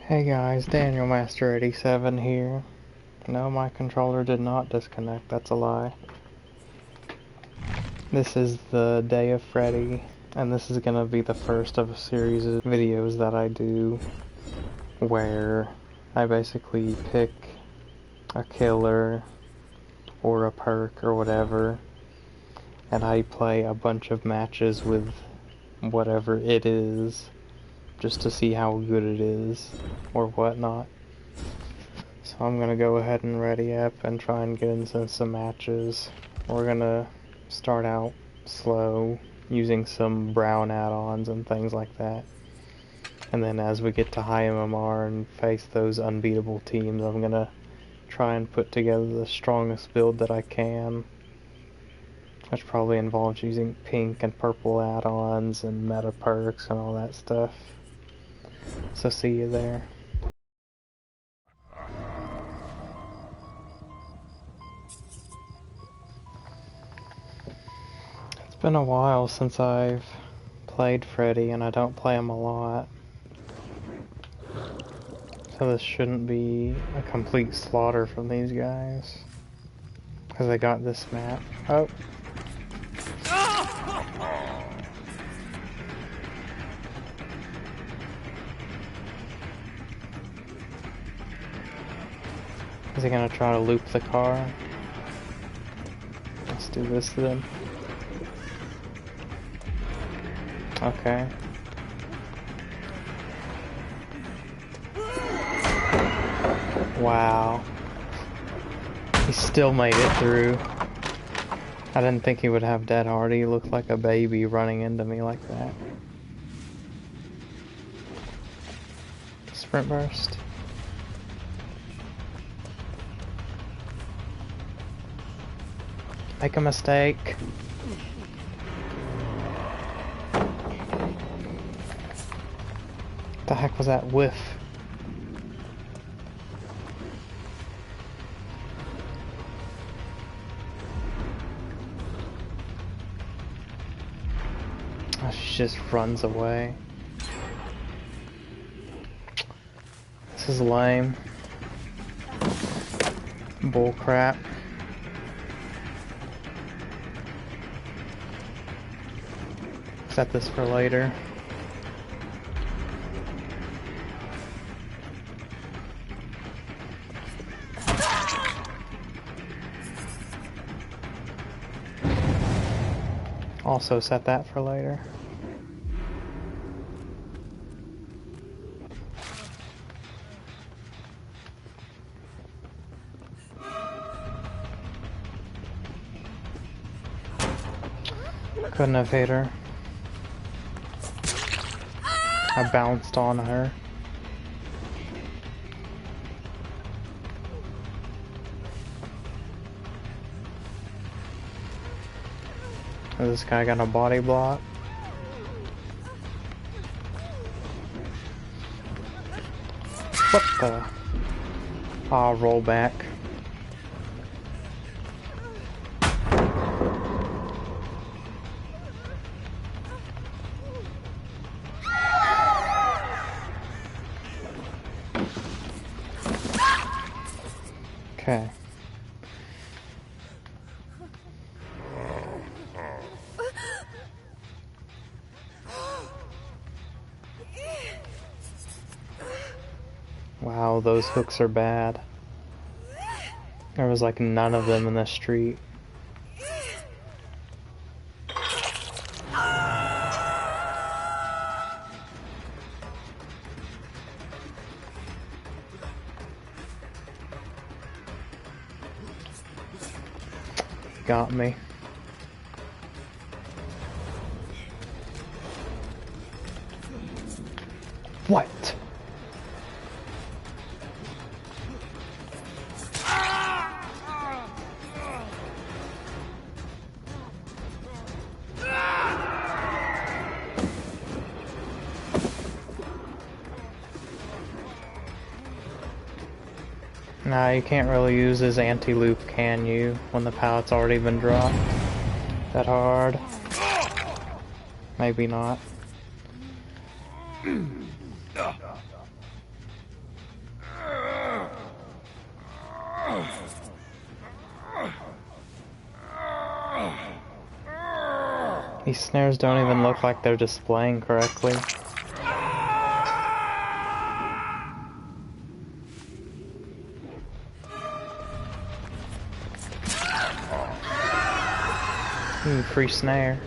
Hey guys, Daniel Master 87 here. No, my controller did not disconnect, that's a lie. This is the day of Freddy, and this is gonna be the first of a series of videos that I do where I basically pick a killer or a perk or whatever, and I play a bunch of matches with whatever it is, just to see how good it is, or whatnot. So I'm gonna go ahead and ready up and try and get into some matches. We're gonna start out slow, using some brown add-ons and things like that. And then as we get to high MMR and face those unbeatable teams, I'm gonna try and put together the strongest build that I can. Which probably involves using pink and purple add-ons and meta perks and all that stuff. So see you there. It's been a while since I've played Freddy, and I don't play him a lot. So this shouldn't be a complete slaughter from these guys. Because I got this map. Oh. Is he gonna try to loop the car? Let's do this then. Okay. Wow. He still made it through. I didn't think he would have dead hard. He looked like a baby running into me like that. Sprint burst. Make a mistake. What the heck was that whiff? Oh, she just runs away. This is lame. Bull crap. Set this for later. Also set that for later. Couldn't have hit her. I bounced on her. This guy got a body block. What the? I'll roll back. Okay. Wow, those hooks are bad. There was like none of them in the street. Got me. What? Nah, you can't really use his anti-loop, can you? When the pallet's already been dropped that hard. Maybe not. These snares don't even look like they're displaying correctly. Free snare.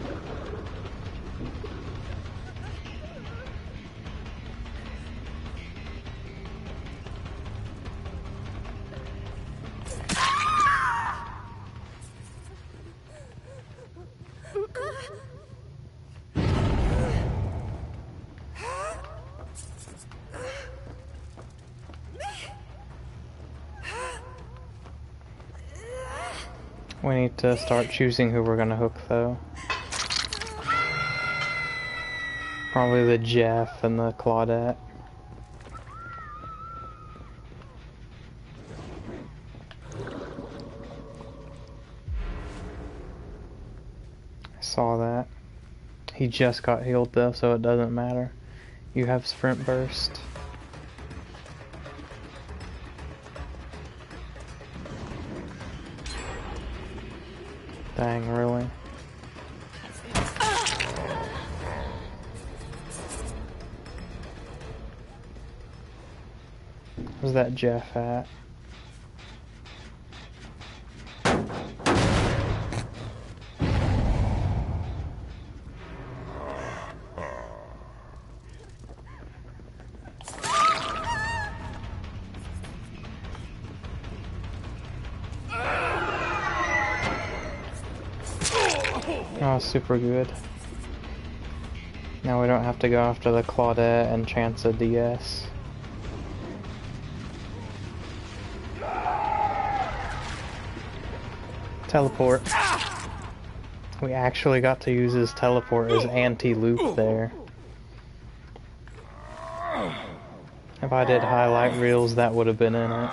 We need to start choosing who we're gonna hook, though. Probably the Jeff and the Claudette. I saw that. He just got healed, though, so it doesn't matter. You have sprint burst. Dang, really? Where's that Jeff at? Oh, super good. Now we don't have to go after the Claudette and chance a DS. Teleport. We actually got to use his teleport as anti-loop there. If I did highlight reels, that would have been in it.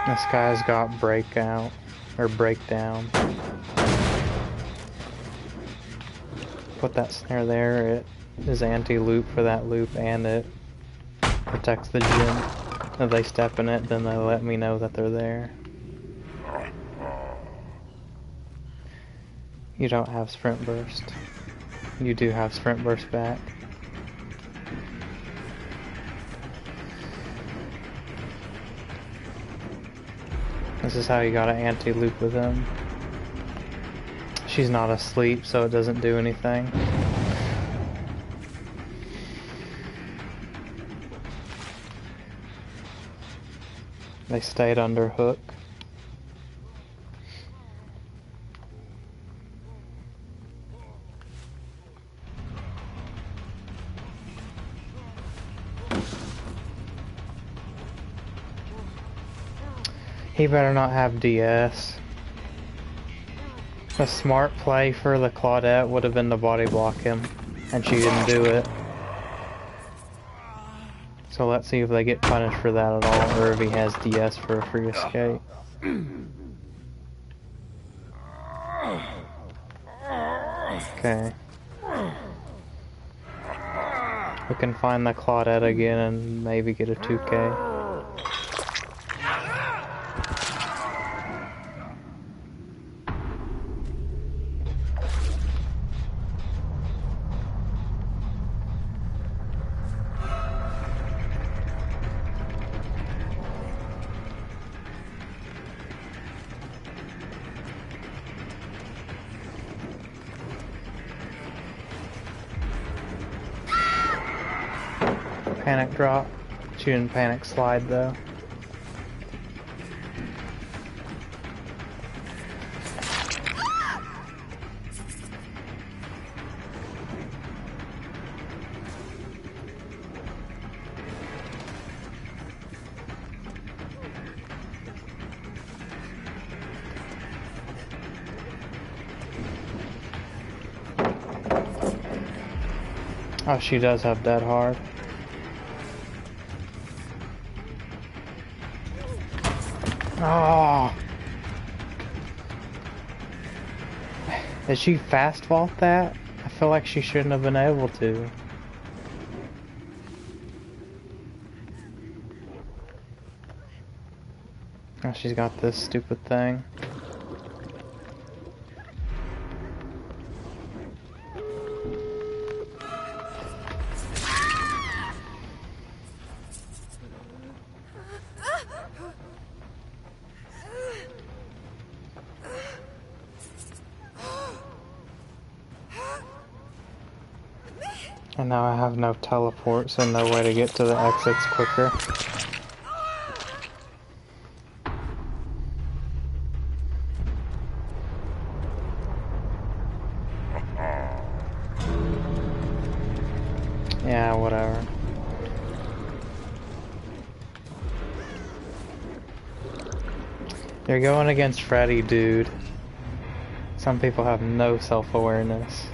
This guy's got breakout. Or breakdown. Put that snare there, it is anti-loop for that loop, and it protects the gym. If they step in it, then they let me know that they're there. You don't have sprint burst. You do have sprint burst back. This is how you gotta anti-loop with him. She's not asleep, so it doesn't do anything. They stayed under hook. He better not have DS. The smart play for the Claudette would have been to body block him, and she didn't do it. So let's see if they get punished for that at all, or if he has DS for a free escape. Okay. We can find the Claudette again and maybe get a 2K. Panic drop. She didn't panic slide though. Oh, she does have dead hard. Oh. Did she fast vault that? I feel like she shouldn't have been able to. Oh, she's got this stupid thing. And now I have no teleport, so no way to get to the exits quicker. Yeah, whatever. You're going against Freddy, dude. Some people have no self-awareness.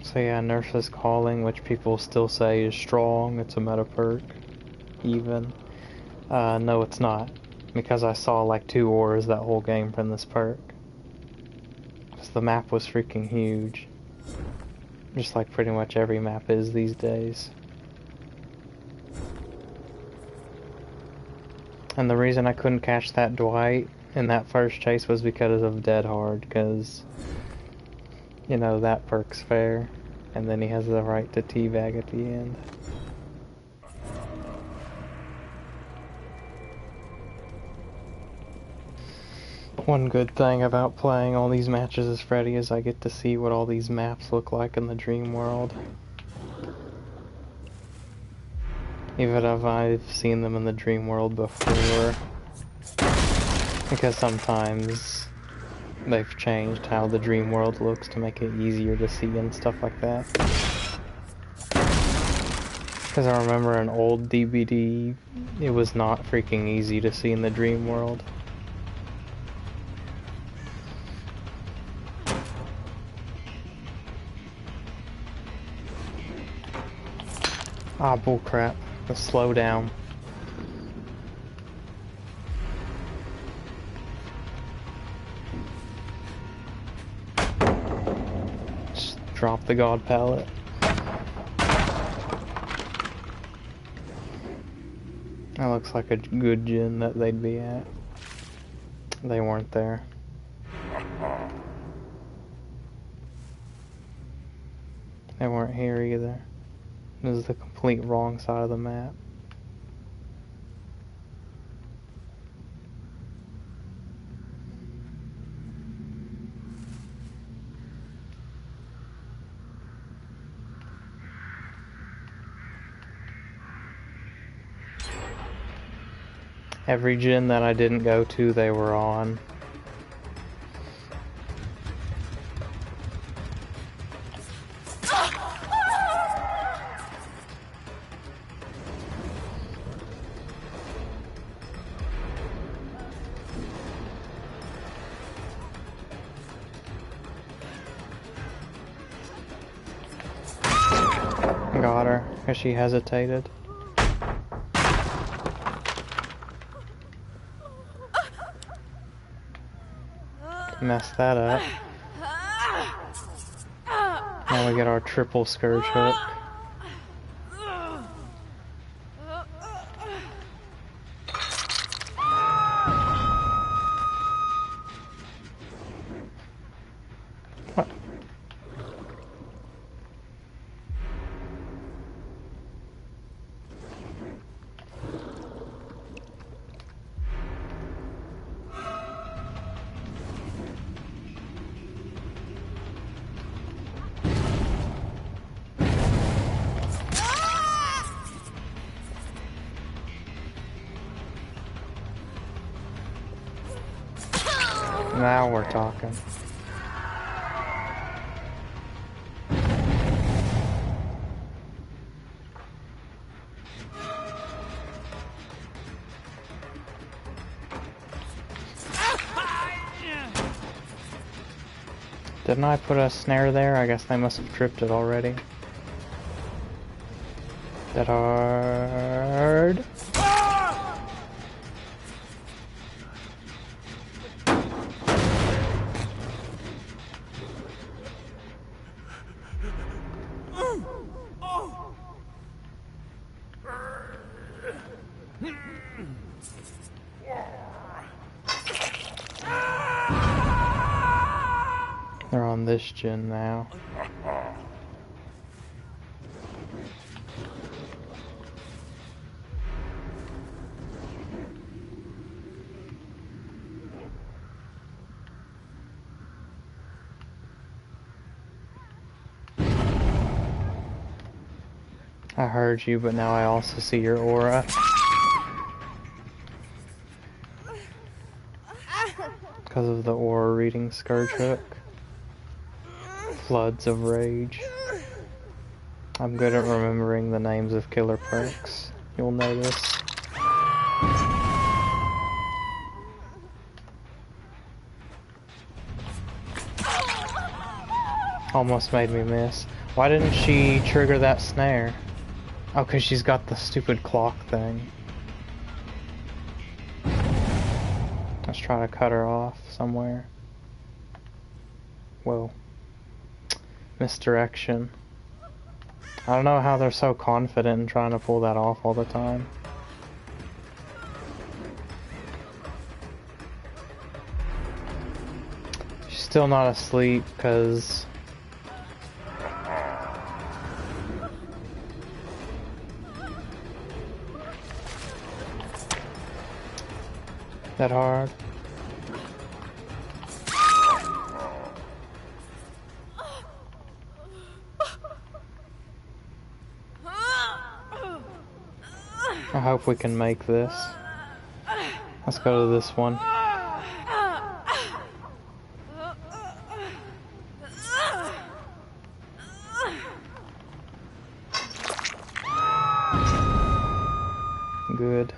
So yeah, Nurse's Calling, which people still say is strong, it's a meta perk, even. No it's not, because I saw like 2 ores that whole game from this perk. Because the map was freaking huge. Just like pretty much every map is these days. And the reason I couldn't catch that Dwight in that first chase was because of Dead Hard, because, you know, that perk's fair. And then he has the right to teabag at the end. One good thing about playing all these matches as Freddy is I get to see what all these maps look like in the dream world. Even if I've seen them in the dream world before. Because sometimes they've changed how the dream world looks to make it easier to see and stuff like that. Because I remember an old DVD, it was not freaking easy to see in the dream world. Ah, bullcrap. Let's slow down. Just drop the god pallet. That looks like a good gym that they'd be at. They weren't there. They weren't here either. This is the complete wrong side of the map. Every gym that I didn't go to, they were on. Got her, because she hesitated. Mess that up. Now we get our triple scourge hook. What? Now we're talking. Didn't I put a snare there? I guess they must have tripped it already. Dead hard. They're on this gen now. I heard you, but now I also see your aura. Because of the aura reading Scourge Hook. Floods of Rage. I'm good at remembering the names of killer perks. You'll notice. Almost made me miss. Why didn't she trigger that snare? Oh, because she's got the stupid clock thing. Let's try to cut her off somewhere. Whoa. Misdirection. I don't know how they're so confident in trying to pull that off all the time. She's still not asleep because... that hard. I hope we can make this. Let's go to this one. Good.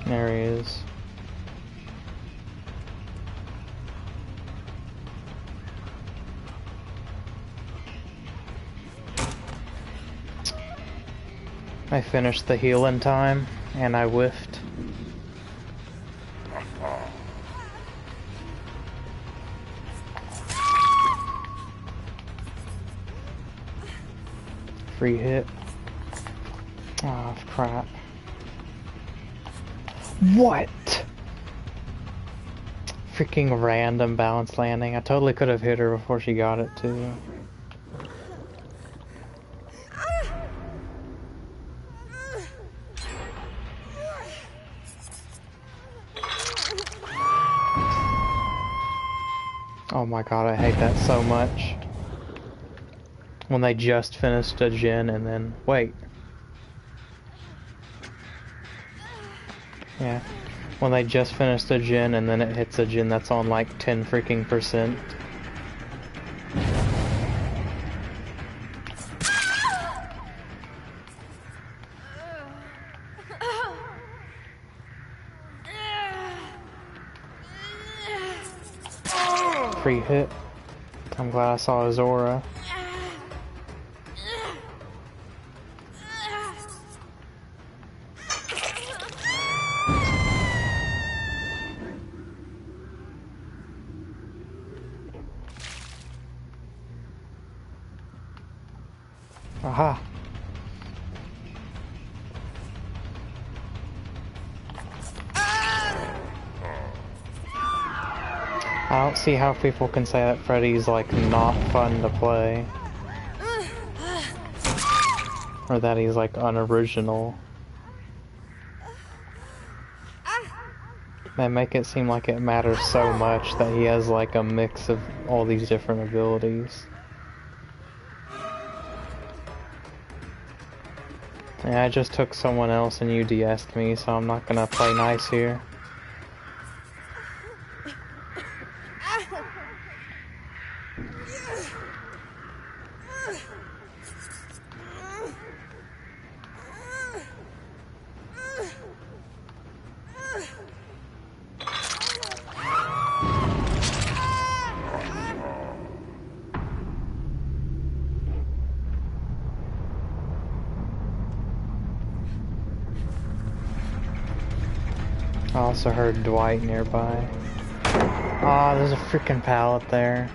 There he is. I finished the heal in time, and I whiffed. Free hit. Oh, crap. What? Freaking random balance landing. I totally could have hit her before she got it too. Oh my god, I hate that so much. When they just finished a gen and then... wait. Yeah. When they just finished a gen and then it hits a gen that's on like 10 freaking %. Free hit. I'm glad I saw his aura. Aha. I don't see how people can say that Freddy's like not fun to play. Or that he's like unoriginal. They make it seem like it matters so much that he has like a mix of all these different abilities. Yeah, I just took someone else and you DS'd me, so I'm not gonna play nice here. I also heard Dwight nearby. Ah, there's a freaking pallet there.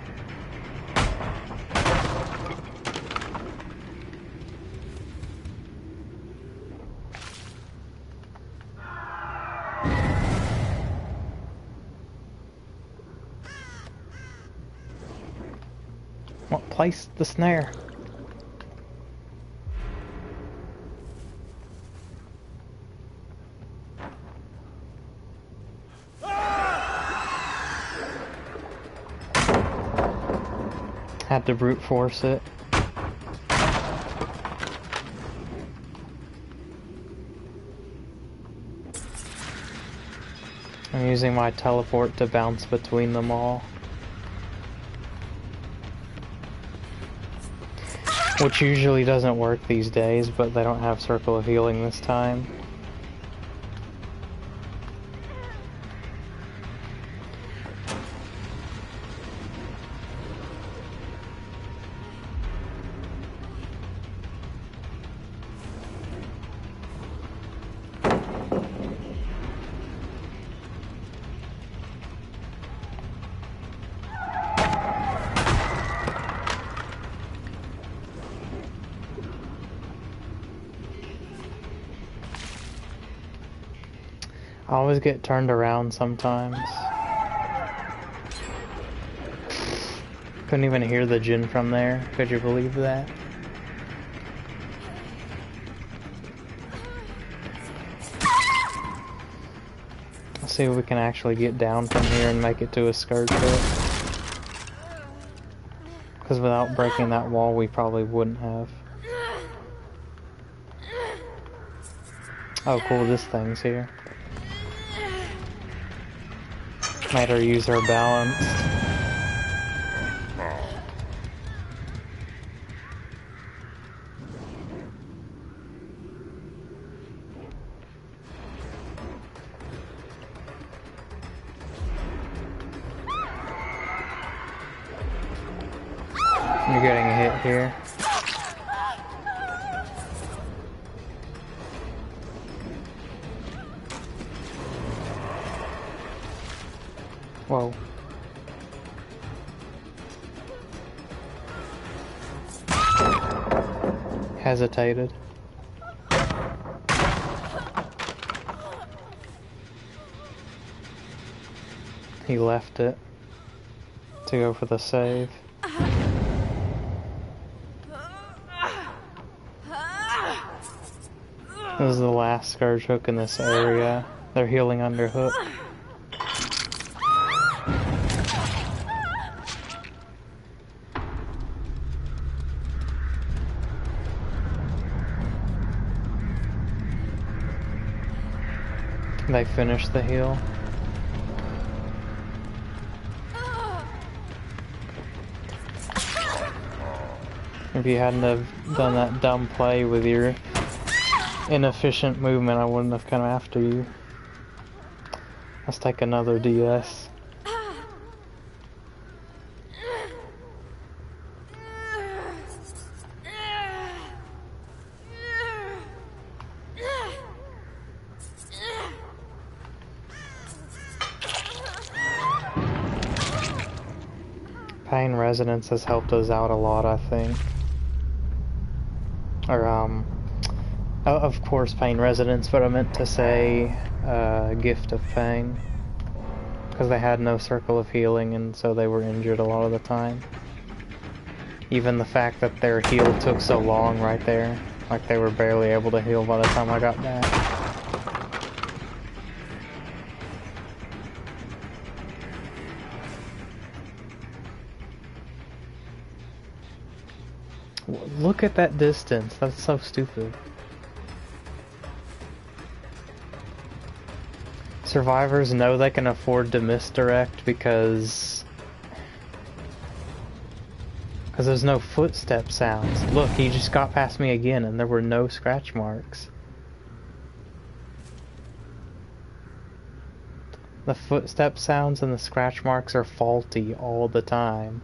What placed the snare? Had to brute force it. I'm using my teleport to bounce between them all. Which usually doesn't work these days, but they don't have Circle of Healing this time. I always get turned around sometimes. Couldn't even hear the Jinn from there. Could you believe that? Let's see if we can actually get down from here and make it to a skirt pit. Because without breaking that wall, we probably wouldn't have. Oh cool, this thing's here. Made her use her balance. You're getting a hit here. Whoa. Hesitated. He left it to go for the save. This is the last Scourge Hook in this area. They're healing under hook. They finished the heal. If you hadn't have done that dumb play with your inefficient movement, I wouldn't have come after you. Let's take another DS. Pain Resonance has helped us out a lot, I think. Or, of course Pain Resonance, but I meant to say, Gift of Pain. Because they had no Circle of Healing, and so they were injured a lot of the time. Even the fact that their heal took so long right there, like they were barely able to heal by the time I got back. Look at that distance, that's so stupid. Survivors know they can afford to misdirect because there's no footstep sounds. Look, he just got past me again and there were no scratch marks. The footstep sounds and the scratch marks are faulty all the time.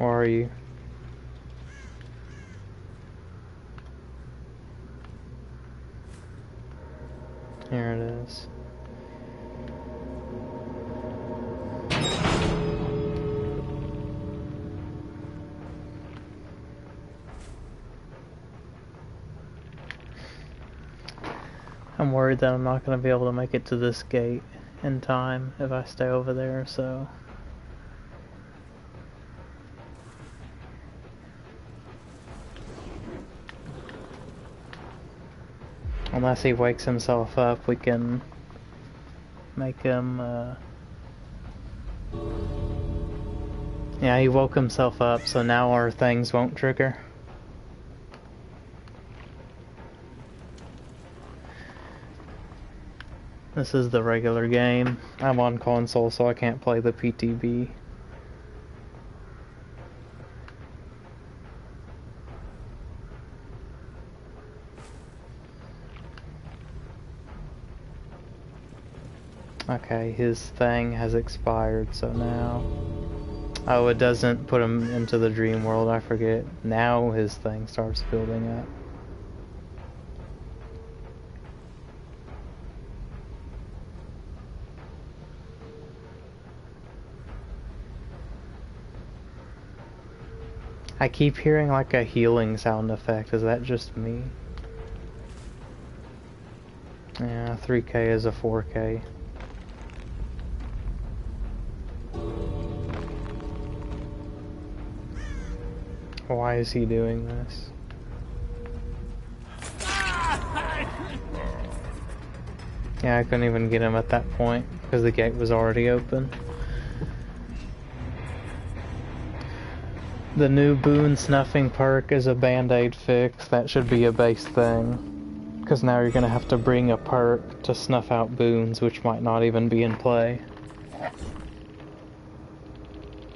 Where are you? Here it is. I'm worried that I'm not going to be able to make it to this gate in time if I stay over there, so... Unless he wakes himself up, we can make him, Yeah, he woke himself up, so now our things won't trigger. This is the regular game. I'm on console, so I can't play the PTB. Okay, his thing has expired, so now... Oh, it doesn't put him into the dream world, I forget. Now his thing starts building up. I keep hearing like a healing sound effect. Is that just me? Yeah, 3K is a 4K. Why is he doing this? Yeah, I couldn't even get him at that point because the gate was already open. The new boon snuffing perk is a band-aid fix. That should be a base thing. Because now you're going to have to bring a perk to snuff out boons, which might not even be in play.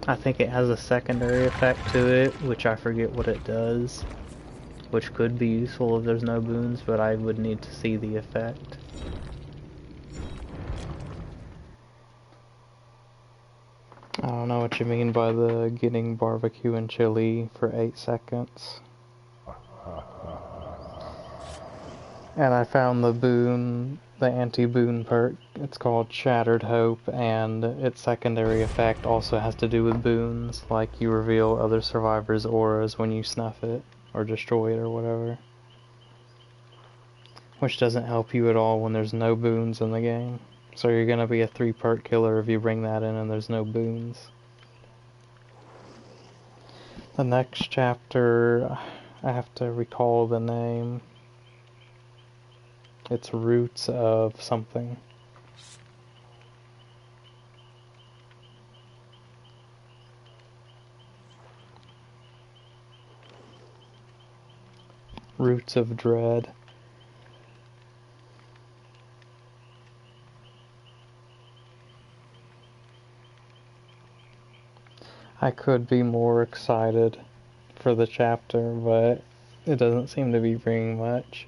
I think it has a secondary effect to it, which I forget what it does. Which could be useful if there's no boons, but I would need to see the effect. I don't know what you mean by the getting barbecue and chili for 8 seconds. And I found the boon, the anti-boon perk. It's called Shattered Hope, and its secondary effect also has to do with boons, like you reveal other survivors' auras when you snuff it, or destroy it, or whatever. Which doesn't help you at all when there's no boons in the game. So you're gonna be a 3 perk killer if you bring that in and there's no boons. The next chapter, I have to recall the name. It's Roots of something. Roots of Dread. I could be more excited for the chapter, but it doesn't seem to be bringing much.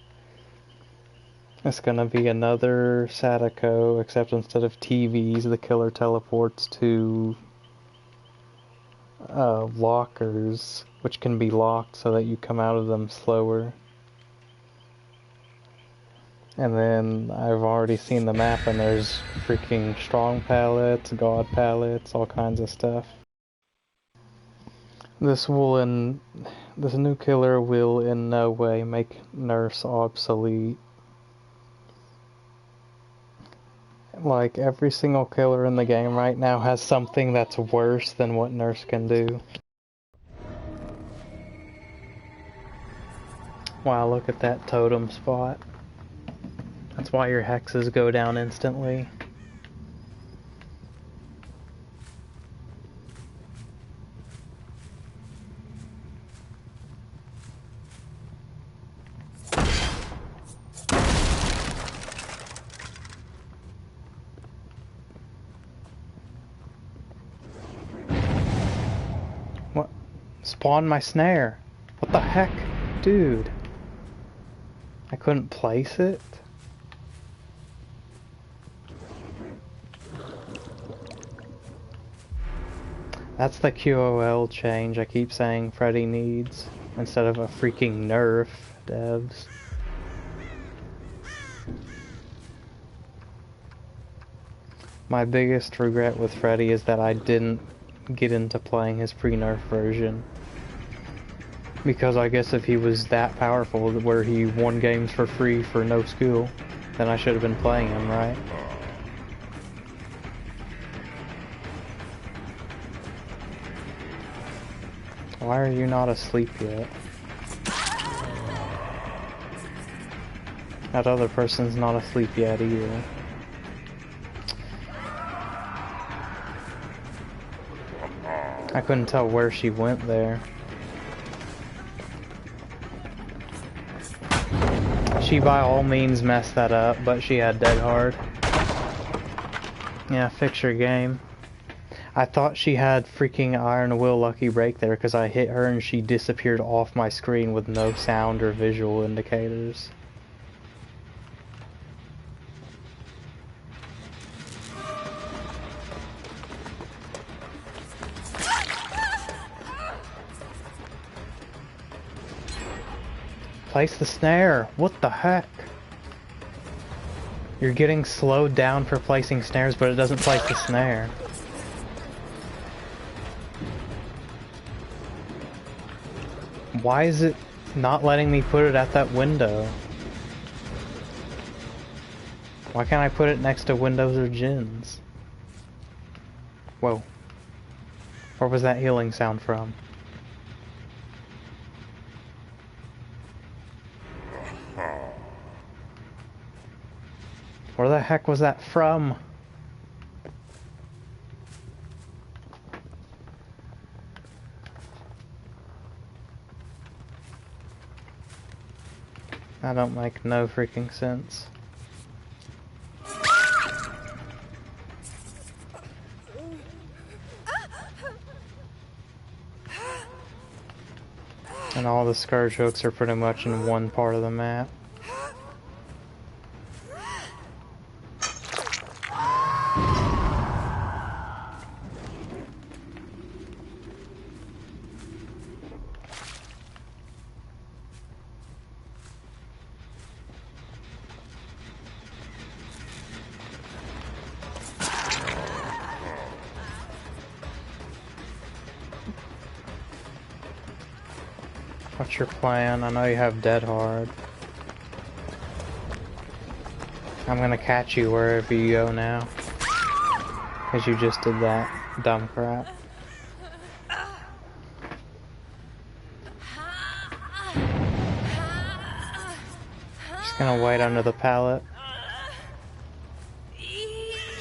It's gonna be another Sadako, except instead of TVs, the killer teleports to lockers, which can be locked so that you come out of them slower. And then I've already seen the map, and there's freaking strong pallets, god pallets, all kinds of stuff. This new killer will in no way make Nurse obsolete. Like, every single killer in the game right now has something that's worse than what Nurse can do. Wow, look at that totem spot. That's why your hexes go down instantly. What? Spawn my snare. What the heck? Dude. I couldn't place it? That's the QOL change I keep saying Freddy needs, instead of a freaking nerf, devs. My biggest regret with Freddy is that I didn't get into playing his pre-nerf version. Because I guess if he was that powerful where he won games for free for no skill, then I should have been playing him, right? Why are you not asleep yet? That other person's not asleep yet either. I couldn't tell where she went there. She by all means messed that up, but she had dead hard. Yeah, fix your game. I thought she had freaking Iron Will Lucky Break there because I hit her and she disappeared off my screen with no sound or visual indicators. Place the snare! What the heck? You're getting slowed down for placing snares, but it doesn't place the snare. Why is it not letting me put it at that window? Why can't I put it next to windows or gins? Whoa. Where was that healing sound from? Where the heck was that from? That don't make no freaking sense. And all the scourge hooks are pretty much in one part of the map. What's your plan? I know you have dead hard. I'm gonna catch you wherever you go now. Cause you just did that dumb crap. Just gonna wait under the pallet.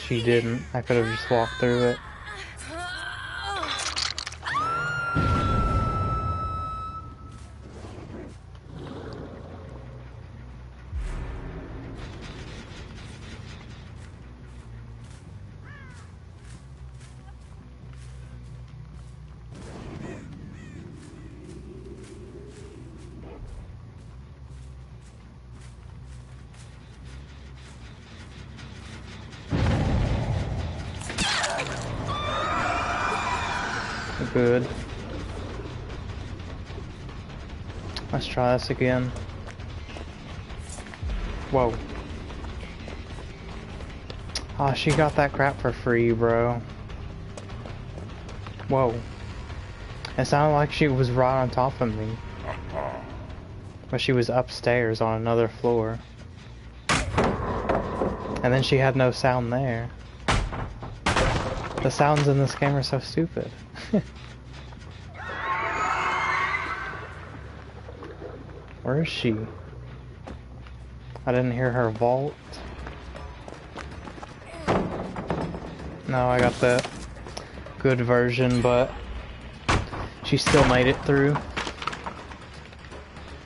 She didn't. I could have just walked through it. Good. Let's try this again. Whoa. Ah, she got that crap for free, bro. Whoa. It sounded like she was right on top of me. But she was upstairs on another floor. And then she had no sound there. The sounds in this game are so stupid. Where is she? I didn't hear her vault. No, I got the good version, but she still made it through.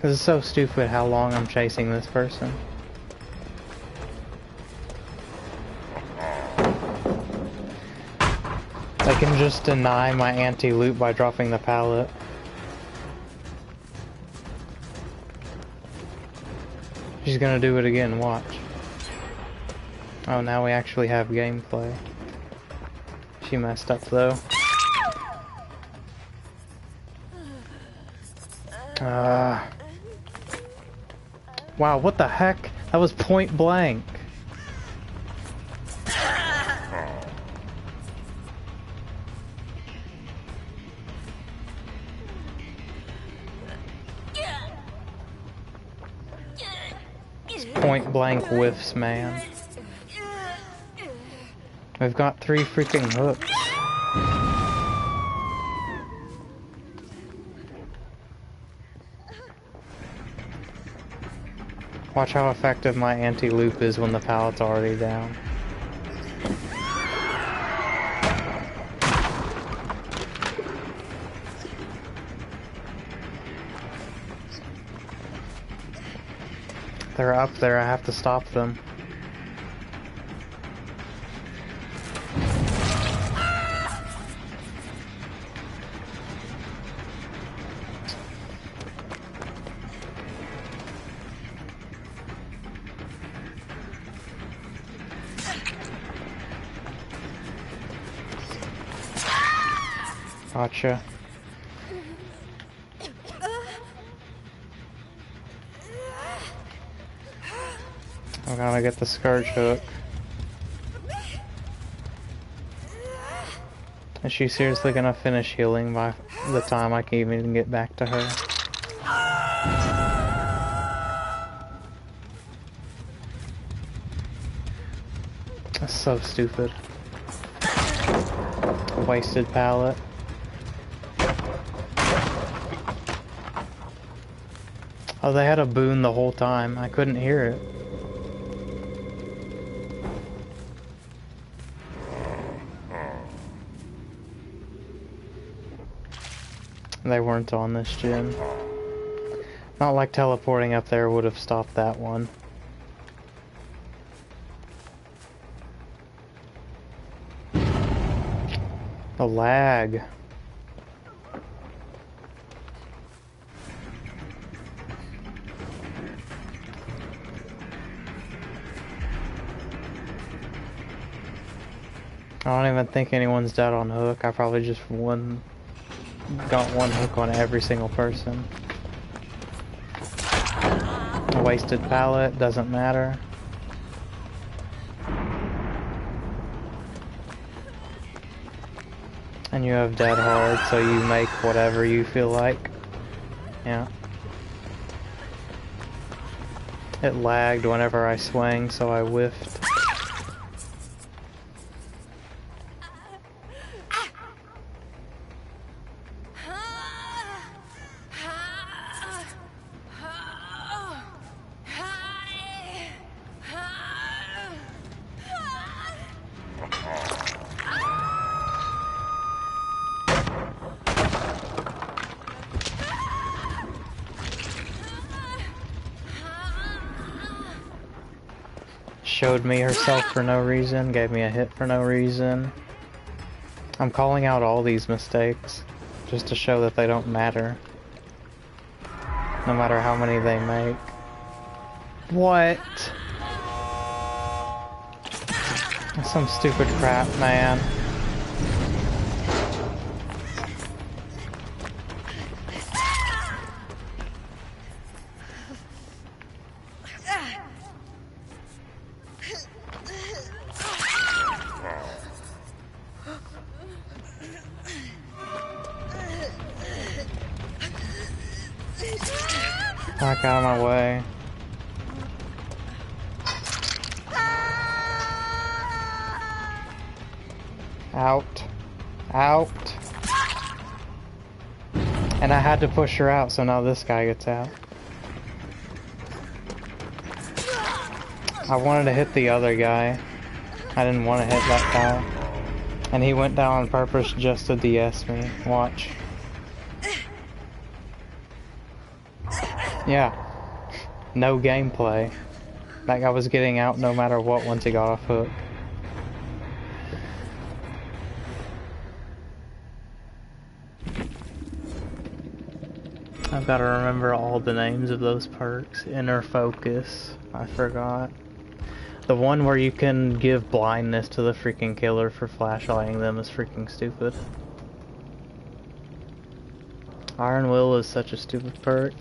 This is so stupid how long I'm chasing this person. I can just deny my anti-loot by dropping the pallet. She's gonna do it again, watch. Oh, now we actually have gameplay. She messed up though. Uh, wow, what the heck? That was point blank. It's point blank whiffs, man. We've got 3 freaking hooks. Watch how effective my anti-loop is when the pallet's already down. They're up there, I have to stop them. Gotcha. I'm gonna get the scourge hook. Is she seriously gonna finish healing by the time I can even get back to her? That's so stupid. Wasted pallet. Oh, they had a boon the whole time. I couldn't hear it. They weren't on this gen. Not like teleporting up there would have stopped that one. The lag. I don't even think anyone's dead on hook. I probably just got one hook on every single person. A wasted pallet, doesn't matter. And you have dead hard, so you make whatever you feel like. Yeah. It lagged whenever I swang, so I whiffed. Showed me herself for no reason, gave me a hit for no reason. I'm calling out all these mistakes, just to show that they don't matter. No matter how many they make. What? That's some stupid crap, man. Back out of my way. Out. Out. And I had to push her out, so now this guy gets out. I wanted to hit the other guy. I didn't want to hit that guy. And he went down on purpose just to DS me. Watch. Yeah. No gameplay. That guy was getting out no matter what once he got off hook. I've got to remember all the names of those perks. Inner Focus. I forgot. The one where you can give blindness to the freaking killer for flashlighting them is freaking stupid. Iron Will is such a stupid perk.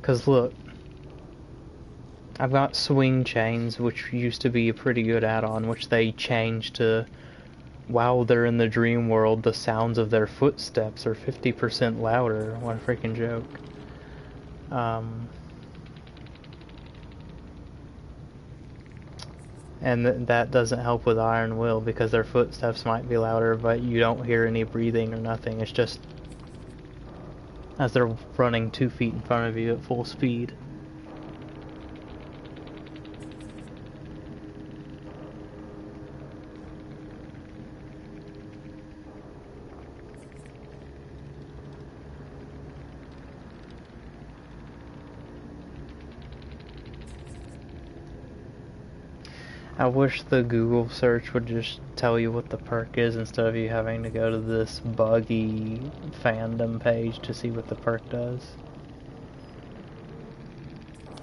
Cause look, I've got swing chains, which used to be a pretty good add-on, which they changed to, while they're in the dream world, the sounds of their footsteps are 50% louder. What a freaking joke. And that doesn't help with Iron Will, because their footsteps might be louder, but you don't hear any breathing or nothing. It's just as they're running 2 feet in front of you at full speed. I wish the Google search would just tell you what the perk is instead of you having to go to this buggy fandom page to see what the perk does.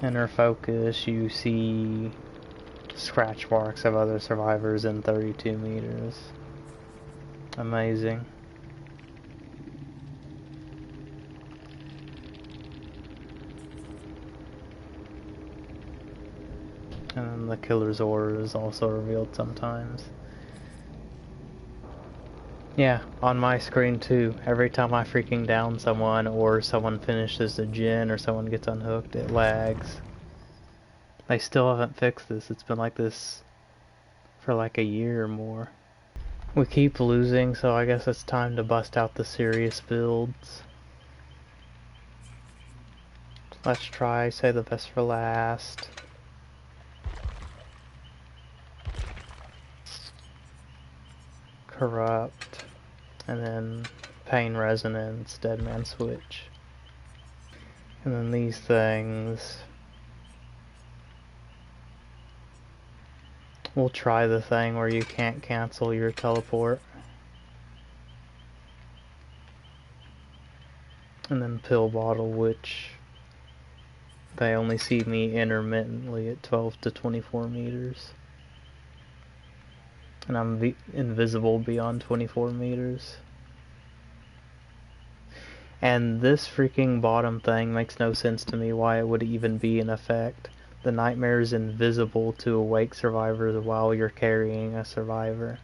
Inner focus, you see scratch marks of other survivors in 32 meters. Amazing. And then the killer's aura is also revealed sometimes. Yeah, on my screen too. Every time I freaking down someone, or someone finishes a gen, or someone gets unhooked, it lags. They still haven't fixed this. It's been like this for like a year or more. We keep losing, so I guess it's time to bust out the serious builds. Let's try Say the Best for Last. Corrupt, and then Pain Resonance, Dead Man Switch. And then these things. We'll try the thing where you can't cancel your teleport. And then Pill Bottle, which they only see me intermittently at 12 to 24 meters. And I'm invisible beyond 24 meters. And this freaking bottom thing makes no sense to me why it would even be in effect. The nightmare is invisible to awake survivors while you're carrying a survivor.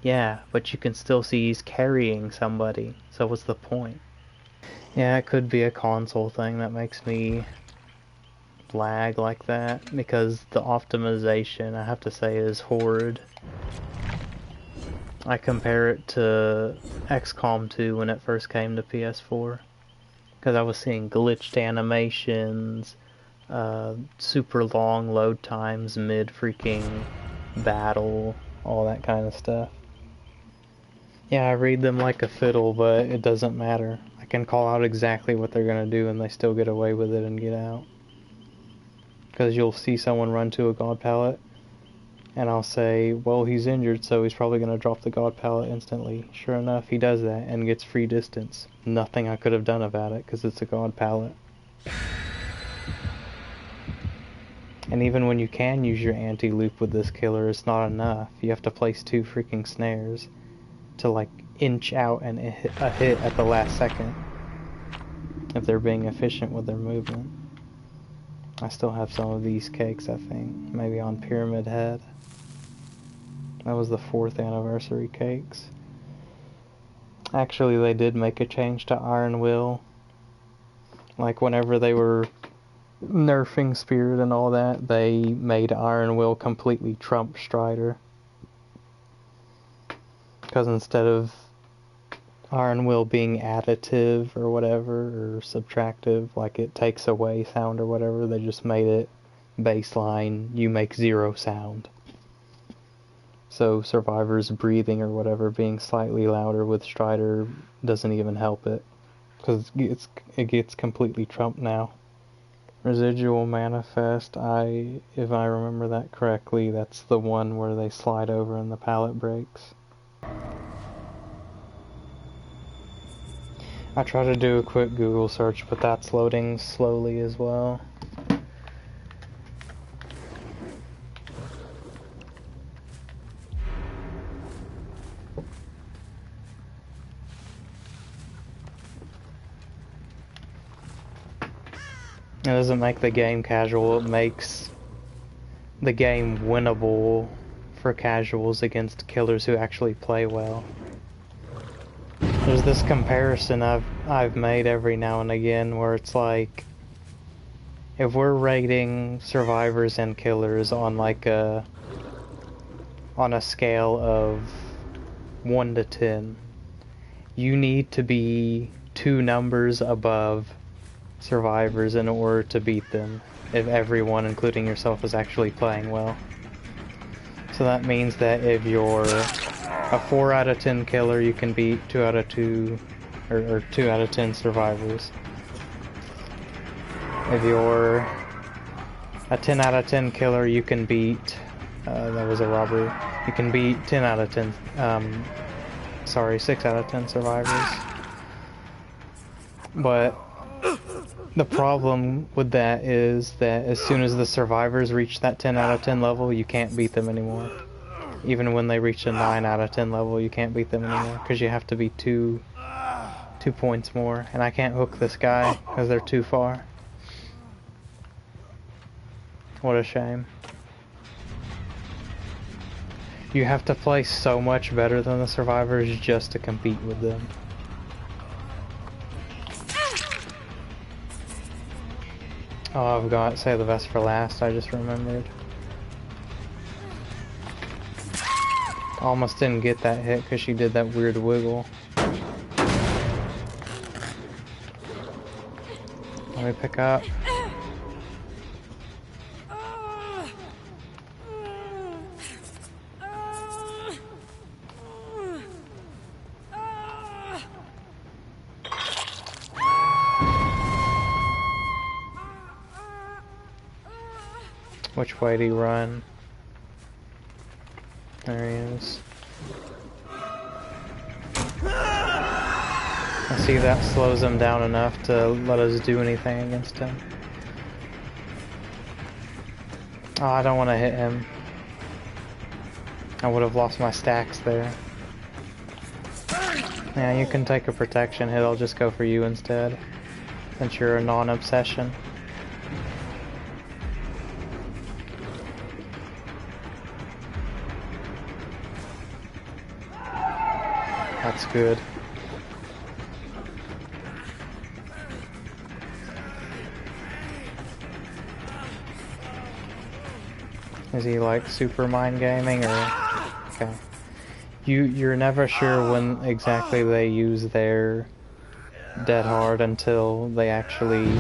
Yeah, but you can still see he's carrying somebody, so what's the point? Yeah, it could be a console thing that makes me lag like that, because the optimization, I have to say, is horrid. I compare it to XCOM 2 when it first came to PS4, because I was seeing glitched animations, super long load times mid freaking battle, all that kind of stuff. Yeah, I read them like a fiddle, but it doesn't matter. I can call out exactly what they're gonna do and they still get away with it and get out. Because you'll see someone run to a god pallet, and I'll say, well, he's injured, so he's probably going to drop the god pallet instantly. Sure enough, he does that, and gets free distance. Nothing I could have done about it, because it's a god pallet. And even when you can use your anti-loop with this killer, it's not enough. You have to place 2 freaking snares to, like, inch out and a hit at the last second, if they're being efficient with their movement. I still have some of these cakes, I think. Maybe on Pyramid Head. That was the 4th anniversary cakes. Actually, they did make a change to Iron Will. Like, whenever they were nerfing Spirit and all that, they made Iron Will completely trump Strider. Because instead of Iron Will being additive or whatever, or subtractive, like it takes away sound or whatever, they just made it baseline, you make 0 sound. So survivors breathing or whatever being slightly louder with Strider doesn't even help it, because it gets completely trumped now. Residual Manifest, if I remember that correctly, that's the one where they slide over and the pallet breaks. I tried to do a quick Google search, but that's loading slowly as well. It doesn't make the game casual, it makes the game winnable for casuals against killers who actually play well. There's this comparison I've made every now and again where it's like, if we're rating survivors and killers on like a scale of 1 to 10, you need to be 2 numbers above survivors in order to beat them, if everyone, including yourself, is actually playing well. So that means that if you're a 4 out of 10 killer, you can beat 2 out of 2, or 2 out of 10 survivors. If you're a 10 out of 10 killer, you can beat, that was a robbery, you can beat 10 out of 10, 6 out of 10 survivors. But the problem with that is that as soon as the survivors reach that 10 out of 10 level, you can't beat them anymore. Even when they reach a 9 out of 10 level, you can't beat them anymore, because you have to be 2 points more. And I can't hook this guy, because they're too far. What a shame. You have to play so much better than the survivors just to compete with them. Oh, I've got save the best for last, I just remembered. Almost didn't get that hit because she did that weird wiggle. Let me pick up. Which way do you run? There he is. I see that slows him down enough to let us do anything against him. Oh, I don't want to hit him. I would have lost my stacks there. Yeah, you can take a protection hit, I'll just go for you instead, since you're a non-obsession. That's good. Is he like super mind gaming or okay? You're never sure when exactly they use their dead hard until they actually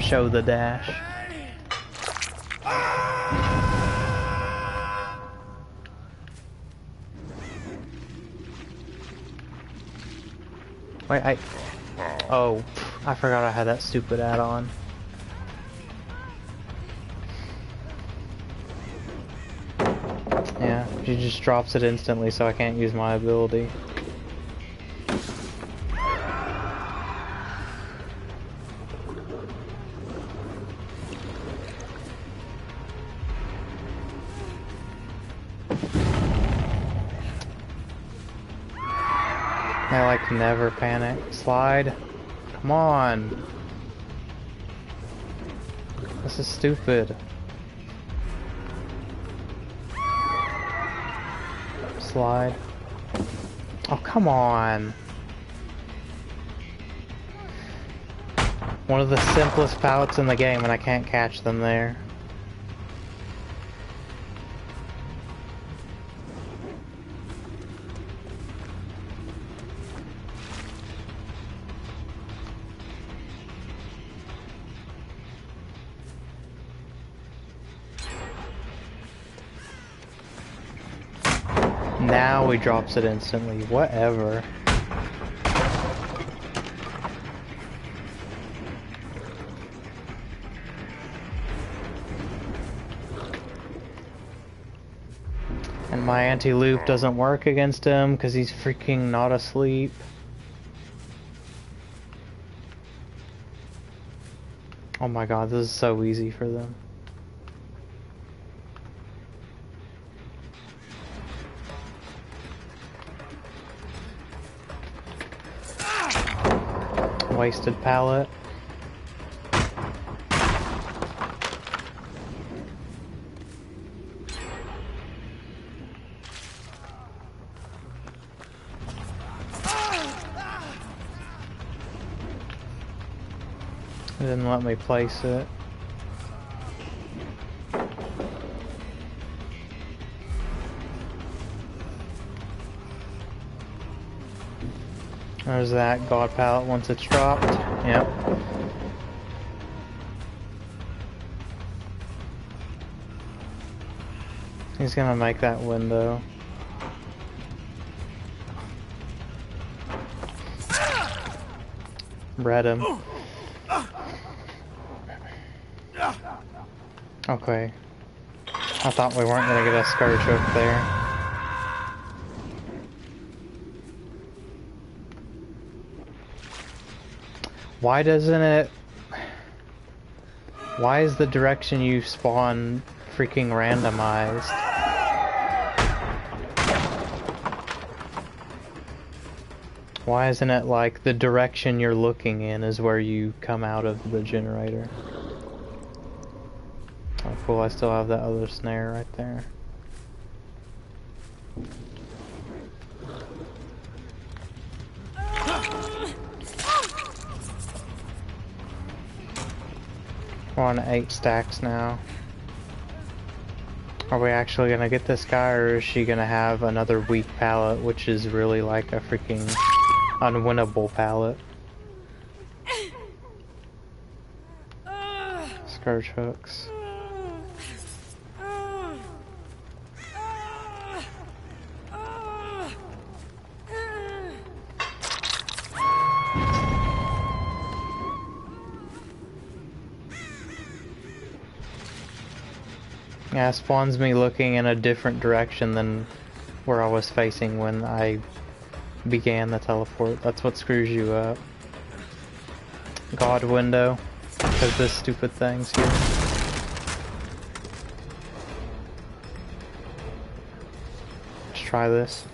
show the dash. Wait, oh, I forgot I had that stupid add-on. Yeah, she just drops it instantly, so I can't use my ability. I like never panic. Slide. Come on. This is stupid. Slide. Oh, come on. One of the simplest pallets in the game and I can't catch them there. Now he drops it instantly. Whatever. And my anti-loop doesn't work against him because he's freaking not asleep. Oh my god, this is so easy for them. Wasted pallet. It didn't let me place it. There's that god pallet once it's dropped. Yep. He's gonna make that window. Read him. Okay. I thought we weren't gonna get a scourge hook there. Why doesn't it... Why is the direction you spawn freaking randomized? Why isn't it like the direction you're looking in is where you come out of the generator? Oh cool, I still have that other snare right there. We're on 8 stacks now. Are we actually gonna get this guy, or is she gonna have another weak pallet, which is really like a freaking unwinnable pallet? Scourge hooks. Yeah, it spawns me looking in a different direction than where I was facing when I began the teleport. That's what screws you up. God window, because this stupid thing's here. Let's try this.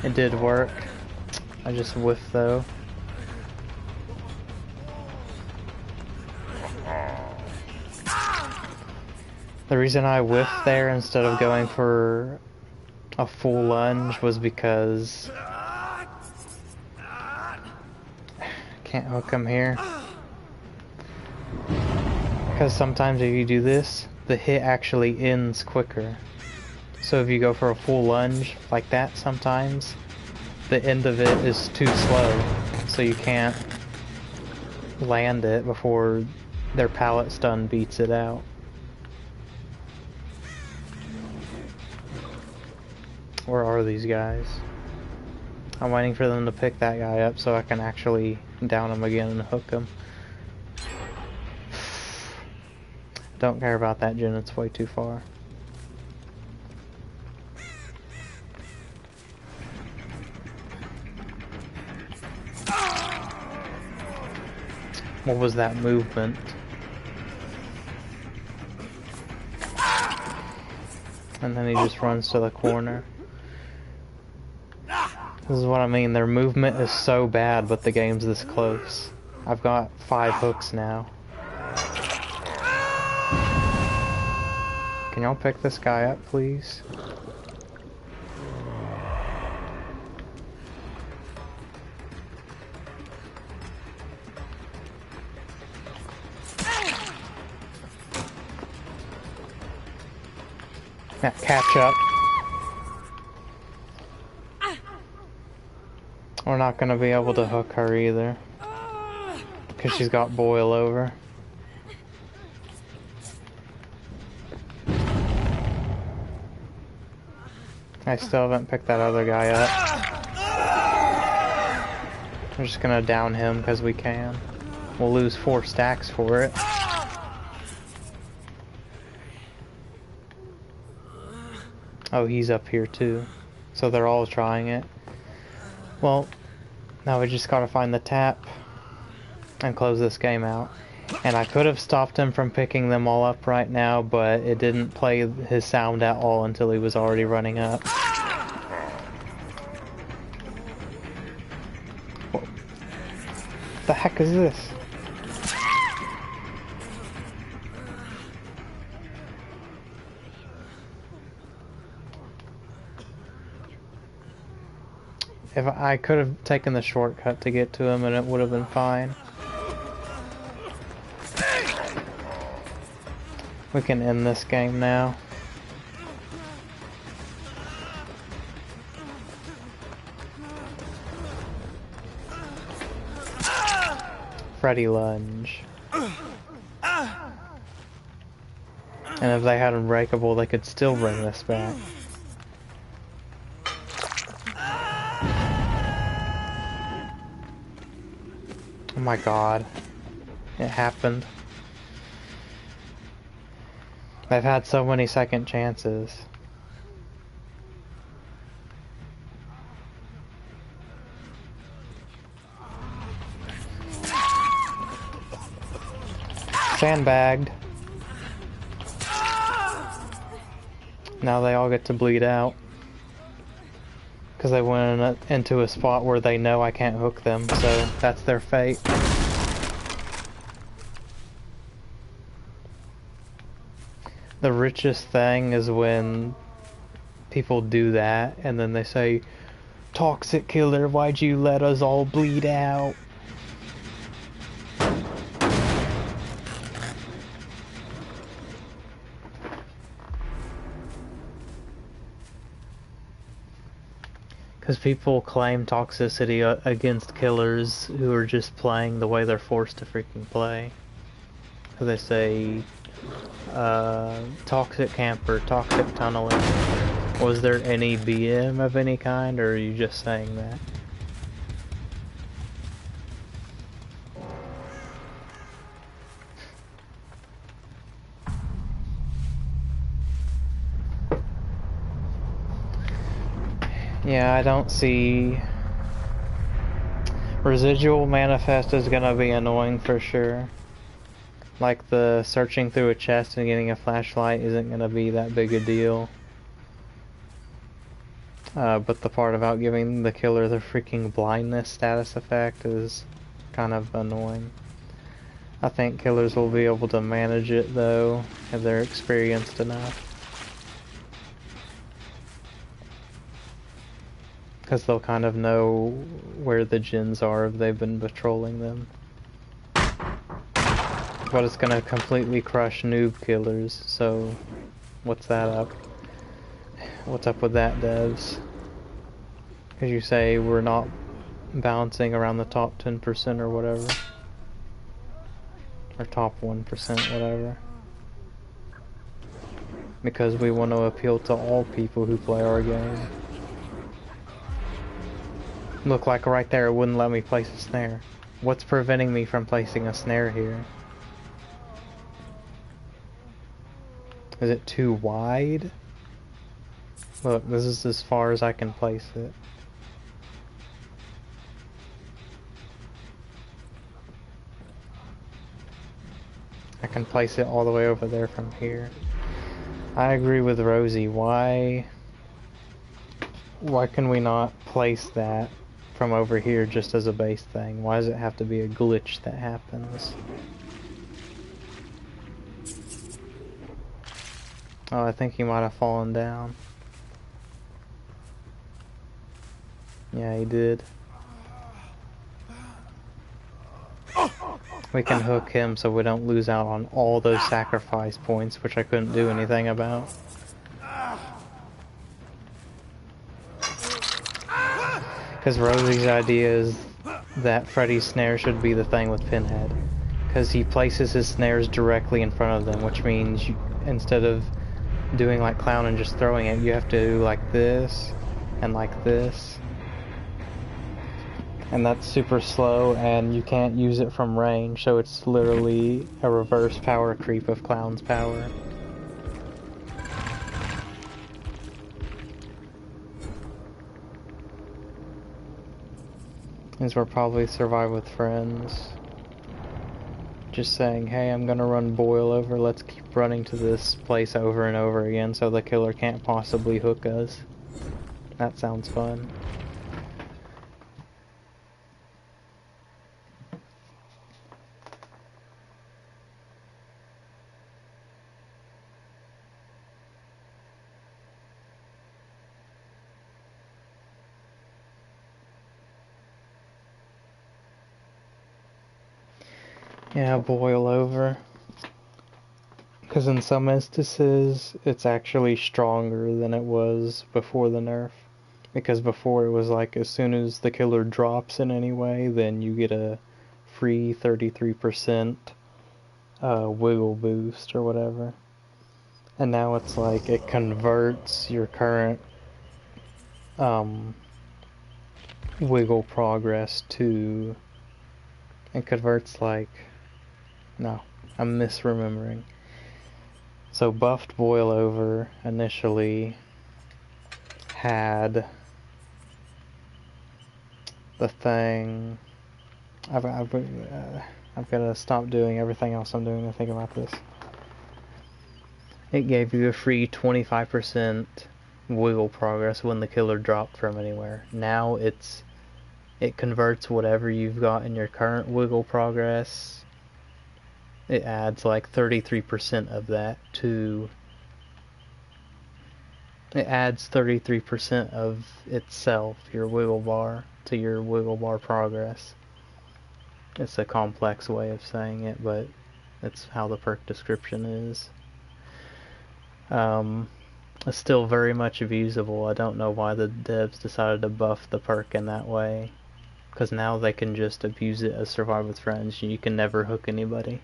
It did work. I just whiffed though. The reason I whiffed there instead of going for a full lunge was because I can't hook him here. Because sometimes if you do this, the hit actually ends quicker. So if you go for a full lunge like that, sometimes the end of it is too slow, so you can't land it before their pallet stun beats it out. Where are these guys? I'm waiting for them to pick that guy up so I can actually down him again and hook him. Don't care about that gen, it's way too far. What was that movement? And then he just runs to the corner. This is what I mean, their movement is so bad, but the game's this close. I've got 5 hooks now. Can y'all pick this guy up, please? Yeah, catch up. We're not gonna be able to hook her either, because she's got boil over. I still haven't picked that other guy up. We're just gonna down him because we can. We'll lose 4 stacks for it. Oh, he's up here too. So they're all trying it. Well, now we just gotta find the tap and close this game out. And I could have stopped him from picking them all up right now, but it didn't play his sound at all until he was already running up. What the heck is this? If I could have taken the shortcut to get to him and it would have been fine. We can end this game now. Freddy lunge. And if they had Unbreakable, they could still bring this back. Oh my god. It happened. They've had so many second chances. Sandbagged. Now they all get to bleed out. Because they went into a spot where they know I can't hook them, so that's their fate. The richest thing is when people do that and then they say, "Toxic killer, why'd you let us all bleed out?" Because people claim toxicity against killers who are just playing the way they're forced to freaking play. So they say, toxic camper, toxic tunneling. Was there any BM of any kind, or are you just saying that? Yeah, I don't see... Residual manifest is gonna be annoying for sure. Like the searching through a chest and getting a flashlight isn't gonna be that big a deal. But the part about giving the killer the freaking blindness status effect is kind of annoying. I think killers will be able to manage it though, if they're experienced enough. Because they'll kind of know where the gens are if they've been patrolling them. But it's gonna completely crush noob killers, so what's that up? What's up with that, devs? Because you say we're not bouncing around the top 10% or whatever. Or top 1%, whatever. Because we want to appeal to all people who play our game. Look, like right there, it wouldn't let me place a snare. What's preventing me from placing a snare here? Is it too wide? Look, this is as far as I can place it. I can place it all the way over there from here. I agree with Rosie. Why can we not place that from over here just as a base thing? Why does it have to be a glitch that happens? Oh, I think he might have fallen down. Yeah, he did. We can hook him so we don't lose out on all those sacrifice points, which I couldn't do anything about. Because Rosie's idea is that Freddy's snare should be the thing with Pinhead. Because he places his snares directly in front of them, which means you, instead of doing like Clown and just throwing it, you have to do like this and like this. And that's super slow, and you can't use it from range, so it's literally a reverse power creep of Clown's power. These will probably survive with friends. Just saying, hey, I'm gonna run Boyle over, let's keep running to this place over and over again so the killer can't possibly hook us. That sounds fun. Yeah, boil over. Because in some instances, it's actually stronger than it was before the nerf. Because before it was like, as soon as the killer drops in any way, then you get a free 33% wiggle boost or whatever. And now it's like, it converts your current wiggle progress to... It converts like... No, I'm misremembering. So buffed boil over initially had the thing. I've got to stop doing everything else I'm doing to think about this. It gave you a free 25% wiggle progress when the killer dropped from anywhere. Now it converts whatever you've got in your current wiggle progress. It adds like 33% of that to... It adds 33% of itself, your wiggle bar, to your wiggle bar progress. It's a complex way of saying it, but it's how the perk description is. It's still very much abusable. I don't know why the devs decided to buff the perk in that way. Because now they can just abuse it as Survive with Friends. You can never hook anybody.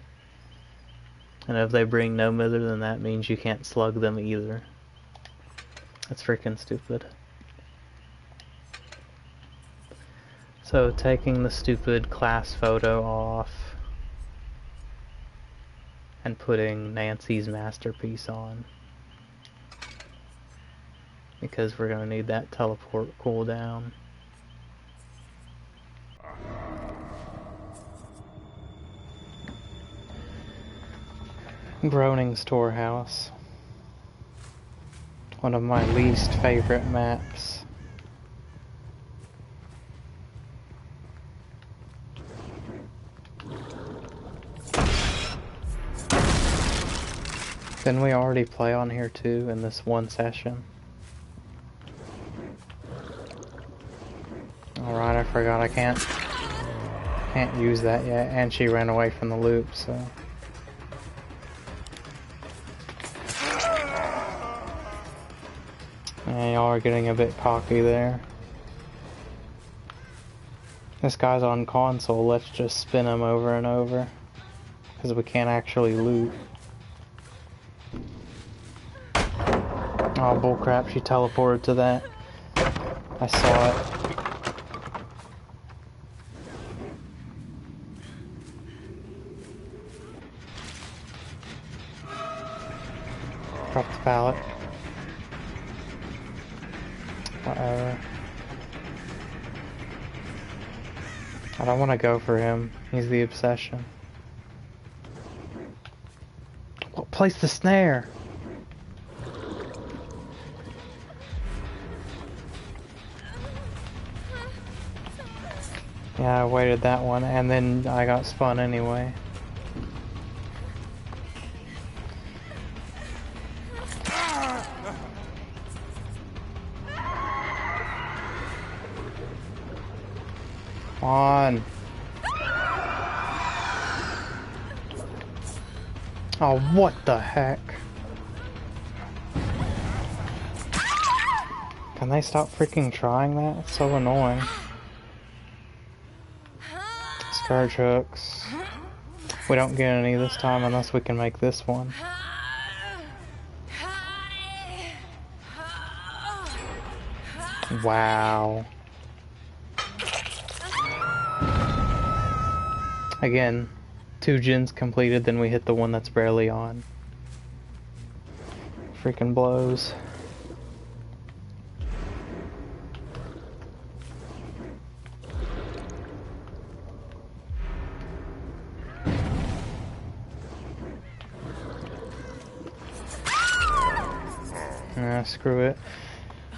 And if they bring no mither, then that means you can't slug them either. That's freaking stupid. So taking the stupid class photo off and putting Nancy's masterpiece on. Because we're gonna need that teleport cooldown. Groaning Storehouse. One of my least favorite maps. Didn't we already play on here too in this one session? Alright, I forgot I can't use that yet, and she ran away from the loop, so... Yeah, y'all are getting a bit cocky there. This guy's on console, let's just spin him over and over. Because we can't actually loot. Oh, bullcrap, she teleported to that. I saw it. Drop the pallet. Whatever. I don't want to go for him. He's the obsession. Well, place the snare! Yeah, I waited that one, and then I got spun anyway. Come on. Oh, what the heck? Can they stop freaking trying that? It's so annoying. Scourge hooks. We don't get any this time unless we can make this one. Wow. Again, 2 gens completed, then we hit the one that's barely on. Freaking blows. Nah, screw it.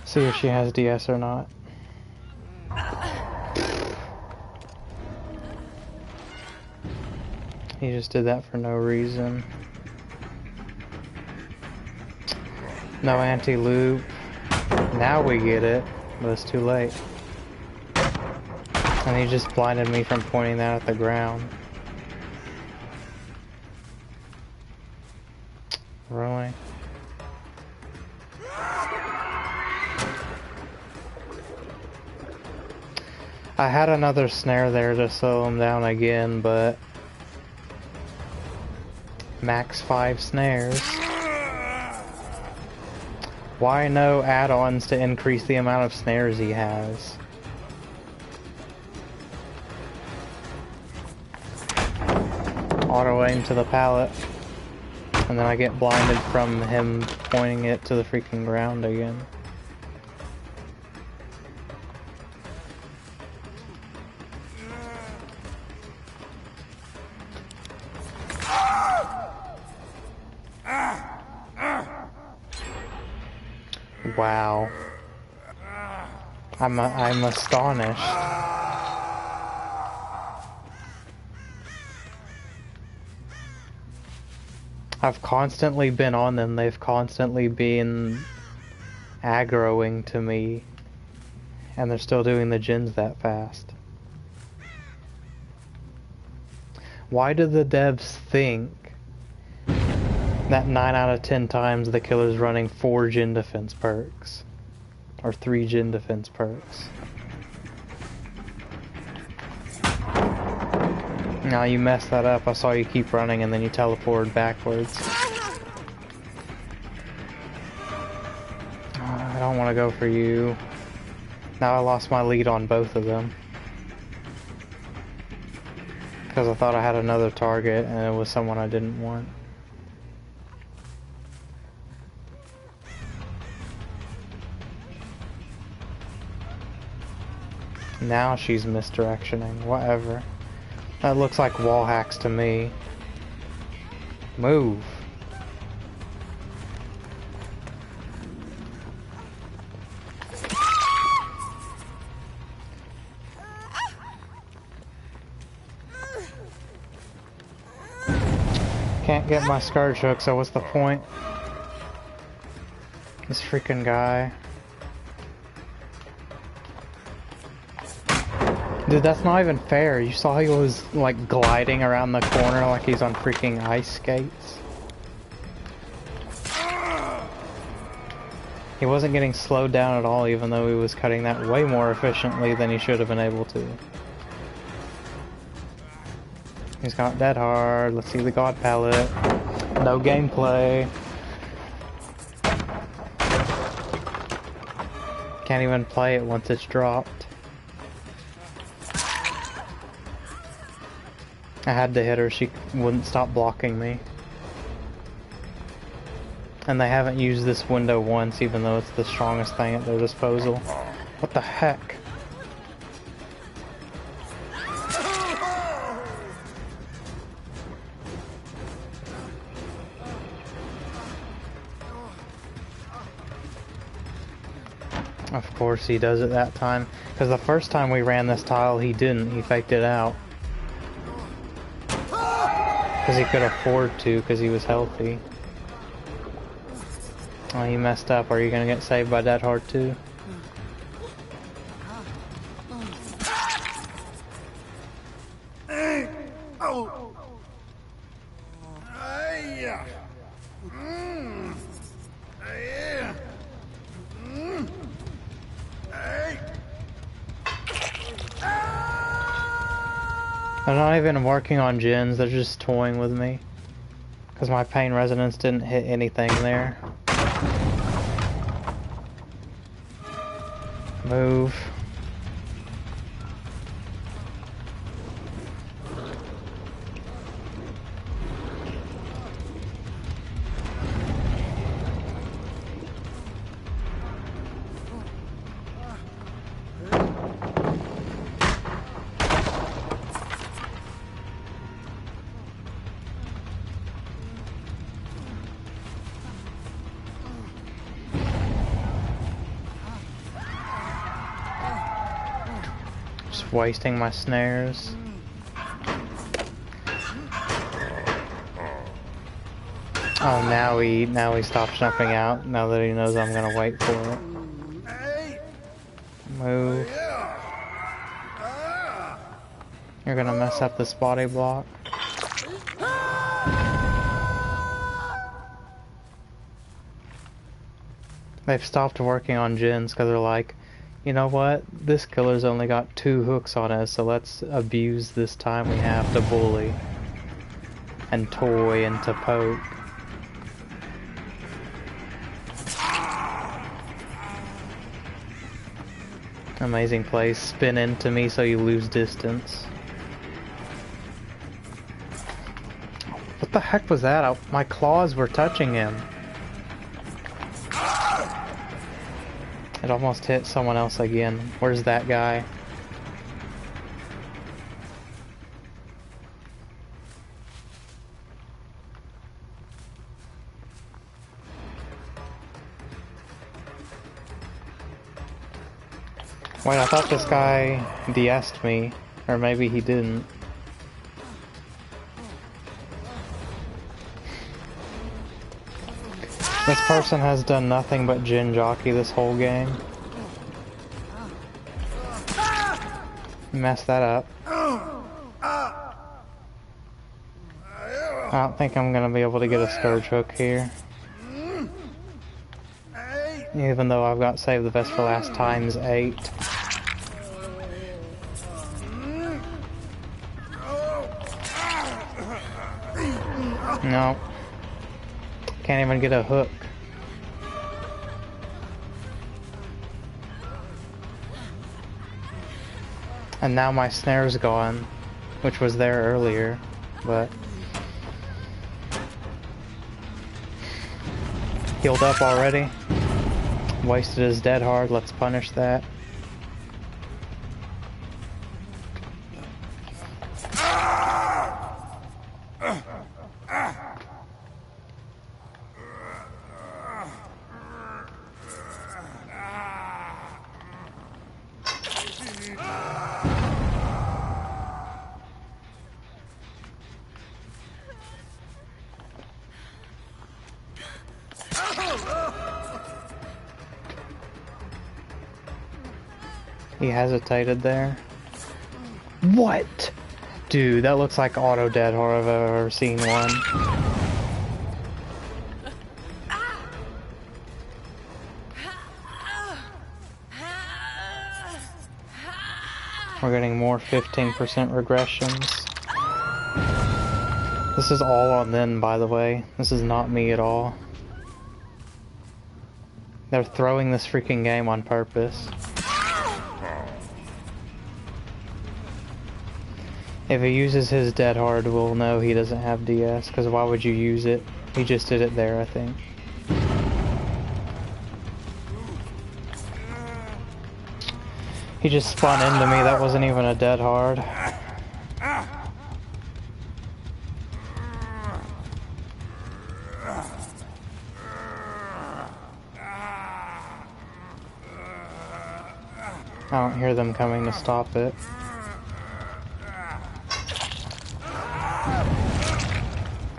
See if she has DS or not. He just did that for no reason. No anti-loop. Now we get it, but it's too late. And he just blinded me from pointing that at the ground. Really? I had another snare there to slow him down again, but max 5 snares. Why no add-ons to increase the amount of snares he has? Auto aim to the pallet, and then I get blinded from him pointing it to the freaking ground again. Wow. I'm astonished. I've constantly been on them. They've constantly been aggroing to me. And they're still doing the gens that fast. Why do the devs think that 9 out of 10 times the killer's running 4 gen defense perks? Or 3 gen defense perks? Now you messed that up. I saw you keep running and then you teleported backwards. I don't want to go for you. Now I lost my lead on both of them. Because I thought I had another target and it was someone I didn't want. Now she's misdirectioning. Whatever. That looks like wall hacks to me. Move. Can't get my scourge hook, so what's the point? This freaking guy. Dude, that's not even fair. You saw he was, like, gliding around the corner like he's on freaking ice skates. He wasn't getting slowed down at all, even though he was cutting that way more efficiently than he should have been able to. He's got dead hard. Let's see the god palette. No gameplay. Can't even play it once it's dropped. I had to hit her, she wouldn't stop blocking me. And they haven't used this window once, even though it's the strongest thing at their disposal. What the heck? Of course he does it that time. Because the first time we ran this tile, he didn't. He faked it out. Because he could afford to, because he was healthy. Oh, you messed up. Are you gonna get saved by Dead Hard too? They're not even working on gens, they're just toying with me. Because my pain resonance didn't hit anything there. Move. Wasting my snares. Oh, now he stops jumping out now that he knows I'm gonna wait for it. Move. You're gonna mess up this body block. They've stopped working on gens because they're like, you know what? This killer's only got 2 hooks on us, so let's abuse this time we have to bully and toy and to poke. Amazing place. Spin into me so you lose distance. What the heck was that? My claws were touching him. It almost hit someone else again. Where's that guy? Wait, I thought this guy DS'd me. Or maybe he didn't. This person has done nothing but Gen Jockey this whole game. Messed that up. I don't think I'm gonna be able to get a Scourge Hook here. Even though I've got Save the Best for Last times 8. No. Can't even get a hook. And now my snare's gone, which was there earlier, but... Healed up already. Wasted his dead hard, let's punish that. He hesitated there. What? Dude, that looks like auto dead hard if I've ever seen one. We're getting more 15% regressions. This is all on them, by the way. This is not me at all. They're throwing this freaking game on purpose. If he uses his dead hard, we'll know he doesn't have DS, because why would you use it? He just did it there, I think. He just spun into me, that wasn't even a dead hard. I don't hear them coming to stop it.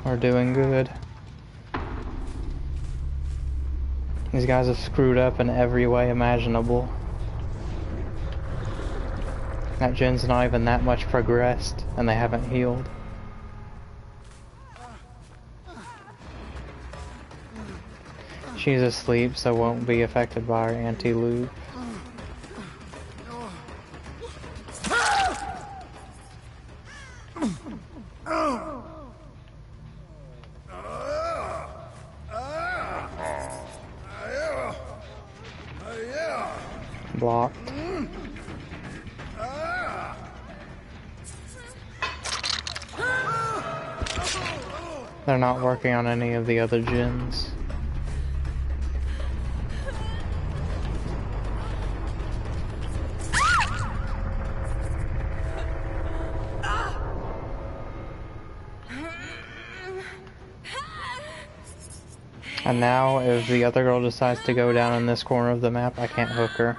We're doing good. These guys have screwed up in every way imaginable. That gen's not even that much progressed, and they haven't healed. She's asleep, so won't be affected by our anti-loop. Blocked. They're not working on any of the other gens. And now, if the other girl decides to go down in this corner of the map, I can't hook her.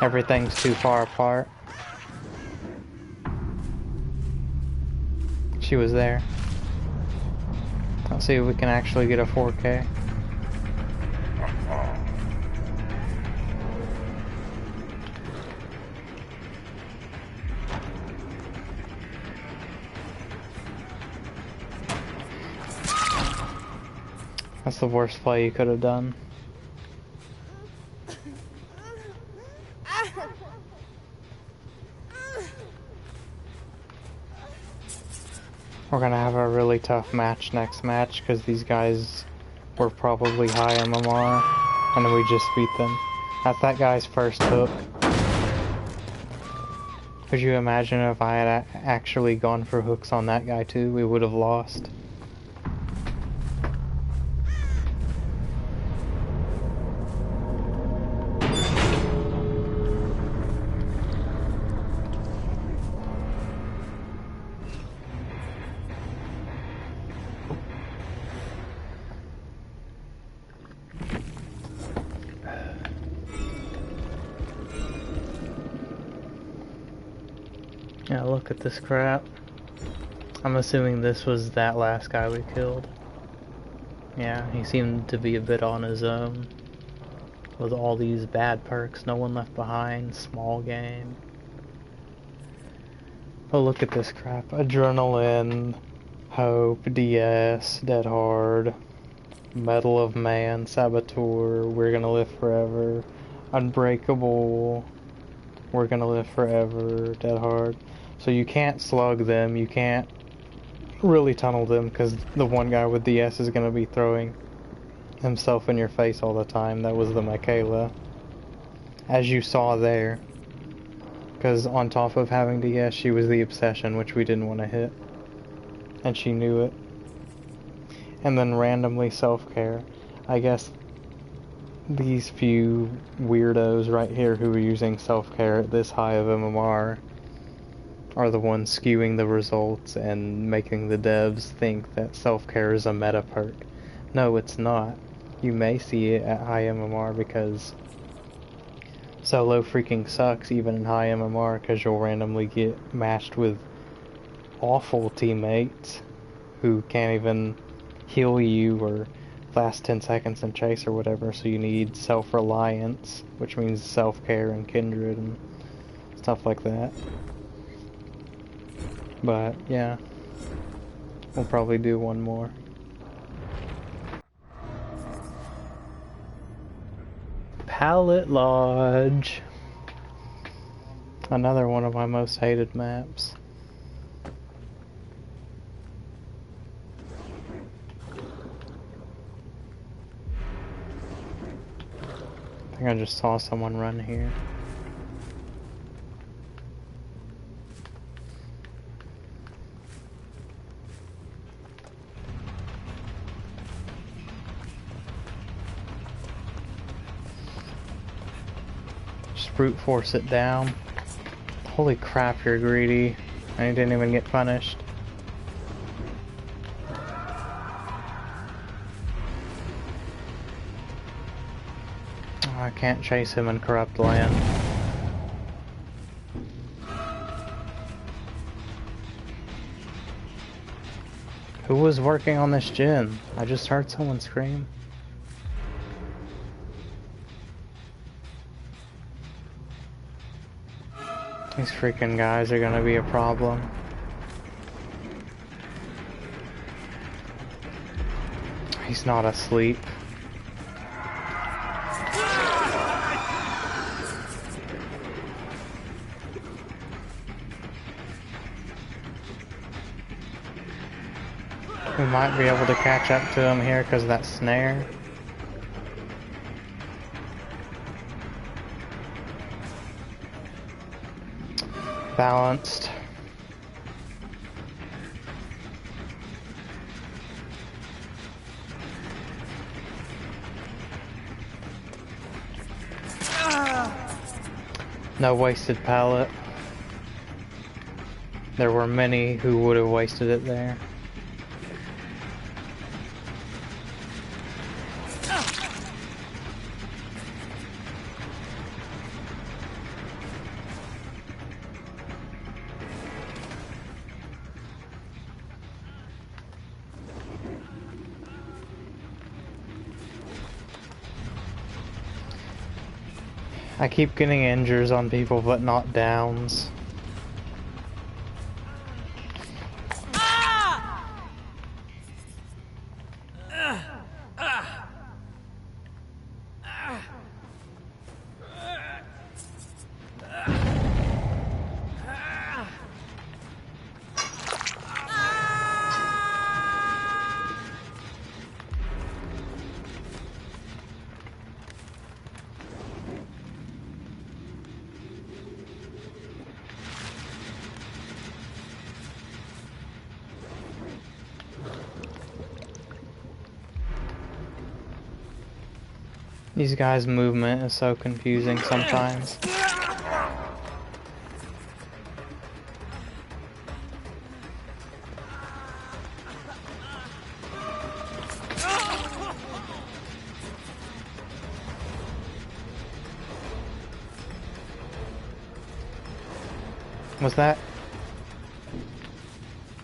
Everything's too far apart. She was there. Let's see if we can actually get a 4K. That's the worst play you could have done. We're gonna have a really tough match next match because these guys were probably high MMR, and then we just beat them. That's that guy's first hook. Could you imagine if I had actually gone for hooks on that guy too? We would have lost. Yeah, look at this crap. I'm assuming this was that last guy we killed. Yeah, he seemed to be a bit on his own. With all these bad perks, no one left behind, small game. Oh, look at this crap. Adrenaline, Hope, DS, Dead Hard, Medal of Man, Saboteur, We're Gonna Live Forever, Unbreakable, We're Gonna Live Forever, Dead Hard. So you can't slug them, you can't really tunnel them, because the one guy with DS is going to be throwing himself in your face all the time. That was the Michaela. As you saw there. Because on top of having DS, she was the Obsession, which we didn't want to hit. And she knew it. And then randomly self-care. I guess these few weirdos right here who are using self-care at this high of MMR are the ones skewing the results and making the devs think that self-care is a meta perk. No, it's not. You may see it at high MMR because solo freaking sucks even in high MMR because you'll randomly get matched with awful teammates who can't even heal you or last 10 seconds in chase or whatever, so you need self-reliance, which means self-care and kindred and stuff like that. But, yeah. We'll probably do one more. Pallet Lodge. Another one of my most hated maps. I think I just saw someone run here. Brute force it down. Holy crap, you're greedy. And he didn't even get punished. Oh, I can't chase him in corrupt land. Who was working on this gen? I just heard someone scream. These freaking guys are gonna be a problem. He's not asleep. We might be able to catch up to him here because of that snare. Balanced. No wasted pallet. There were many who would have wasted it there. I keep getting injures on people, but not downs. These guys' movement is so confusing sometimes. Was that?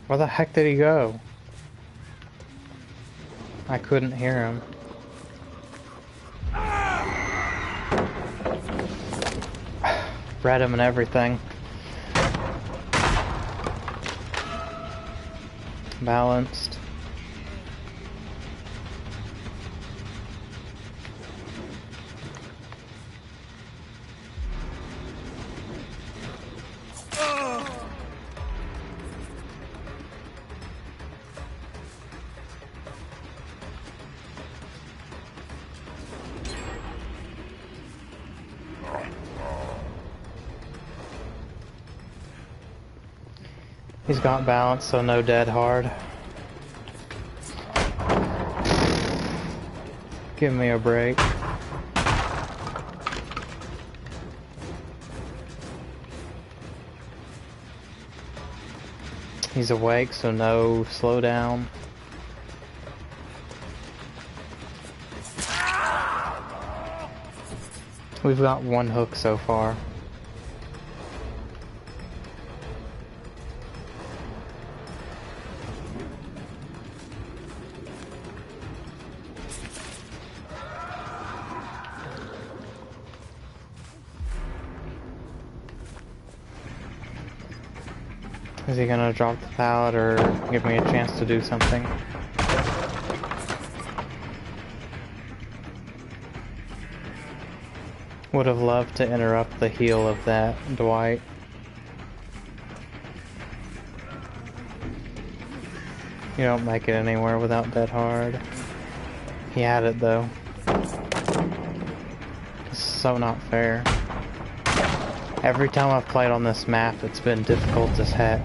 Where the heck did he go? I couldn't hear him. Read him and everything. Balanced. He's got balance, so no dead hard. Give me a break. He's awake, so no slowdown. We've got one hook so far. Is he gonna drop the pallet or give me a chance to do something? Would have loved to interrupt the heal of that Dwight. You don't make it anywhere without dead hard. He had it though. It's so not fair. Every time I've played on this map, it's been difficult as heck.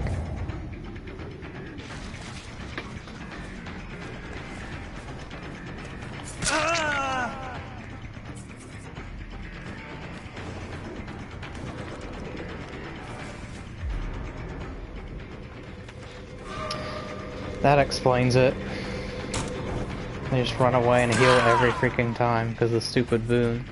That explains it. They just run away and heal every freaking time because of the stupid boon.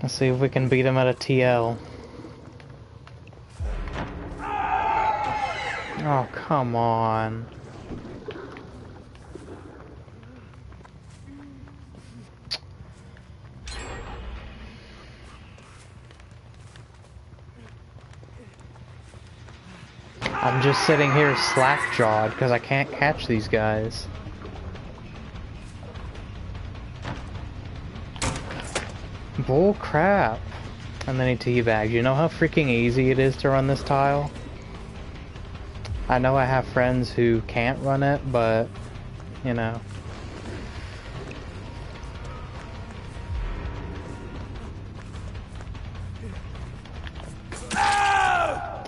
Let's see if we can beat him at a TL. Oh, come on. I'm just sitting here slack-jawed because I can't catch these guys. Bull crap. And then he teabagged. You know how freaking easy it is to run this tile? I know I have friends who can't run it, but, you know.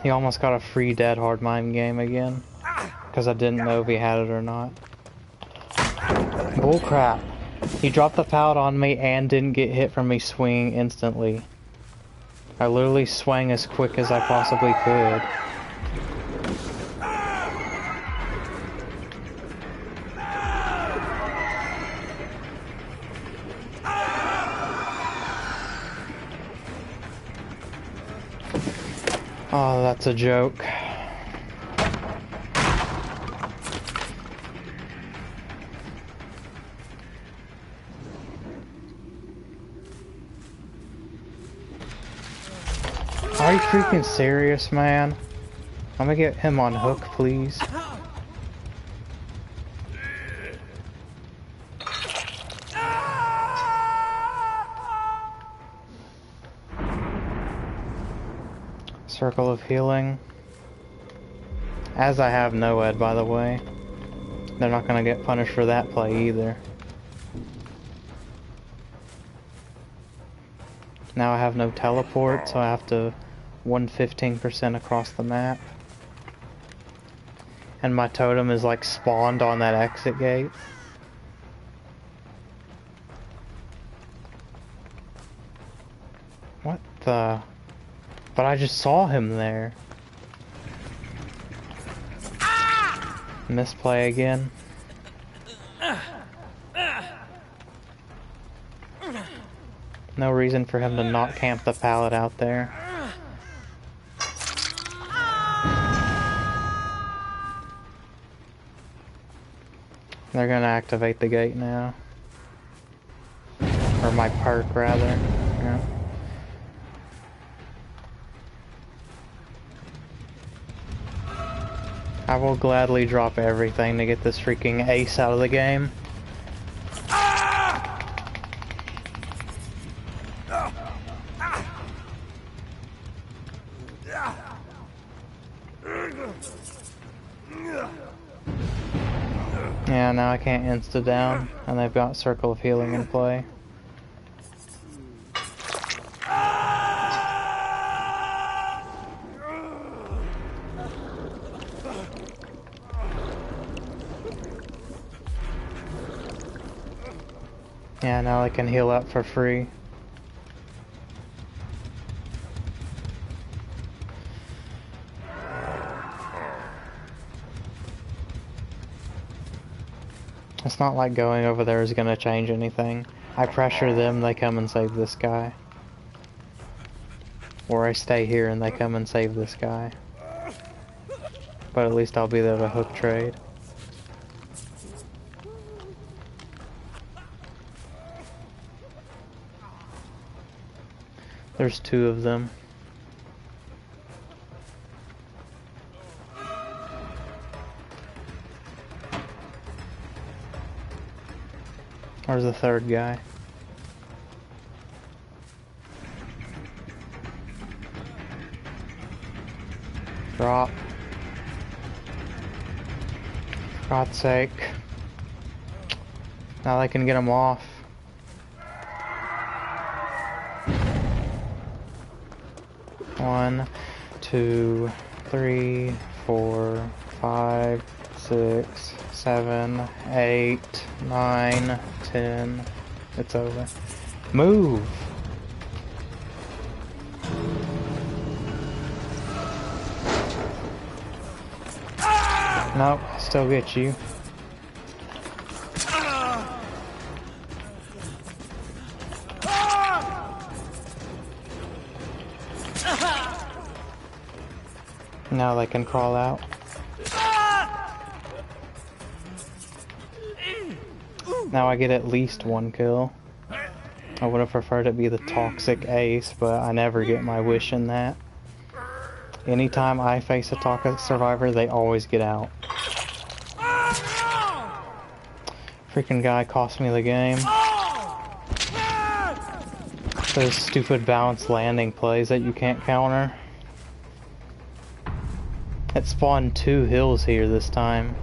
He almost got a free dead hard mime game again. Because I didn't know if he had it or not. Bull crap. He dropped the pallet on me and didn't get hit from me swinging instantly. I literally swung as quick as I possibly could. Oh, that's a joke. Are you freaking serious, man? I'm gonna get him on hook, please. Circle of healing. As I have no ed, by the way. They're not gonna get punished for that play either. Now I have no teleport, so I have to 115% across the map. And my totem is like spawned on that exit gate. What the? But I just saw him there. Misplay again. No reason for him to not camp the pallet out there. They're gonna activate the gate now. Or my perk, rather. Yeah. I will gladly drop everything to get this freaking ace out of the game. Yeah, now I can't insta down, and they've got Circle of Healing in play. Yeah, now I can heal up for free. It's not like going over there is gonna change anything. I pressure them, they come and save this guy. Or I stay here and they come and save this guy. But at least I'll be there to hook trade. There's two of them. Where's the third guy? Drop. For God's sake. Now I can get him off. One, 2, 3, 4, 5, 6, 7, 8, 9, 10. It's over. Move! Nope, still get you. Now they can crawl out. Now I get at least one kill. I would have preferred it be the toxic ace, but I never get my wish in that. Anytime I face a toxic survivor, they always get out. Freaking guy cost me the game. Those stupid balanced landing plays that you can't counter. It spawned 2 hills here this time.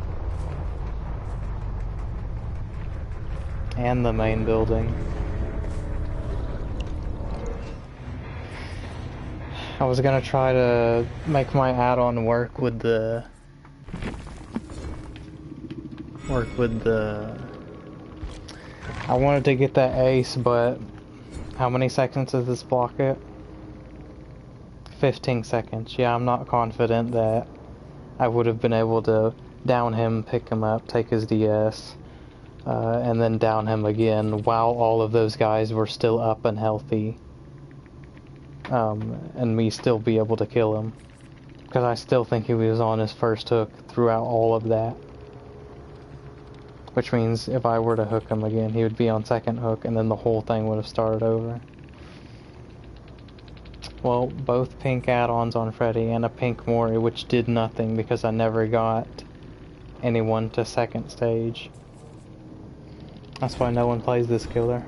And the main building. I was gonna try to make my add-on work with the... I wanted to get that ace, but how many seconds does this block it? 15 seconds. Yeah, I'm not confident that I would have been able to down him, pick him up, take his DS, and then down him again while all of those guys were still up and healthy. And me still be able to kill him. Because I still think he was on his first hook throughout all of that. Which means if I were to hook him again, he would be on second hook and then the whole thing would have started over. Well, both pink add-ons on Freddy and a pink Mori, which did nothing because I never got anyone to second stage. That's why no one plays this killer.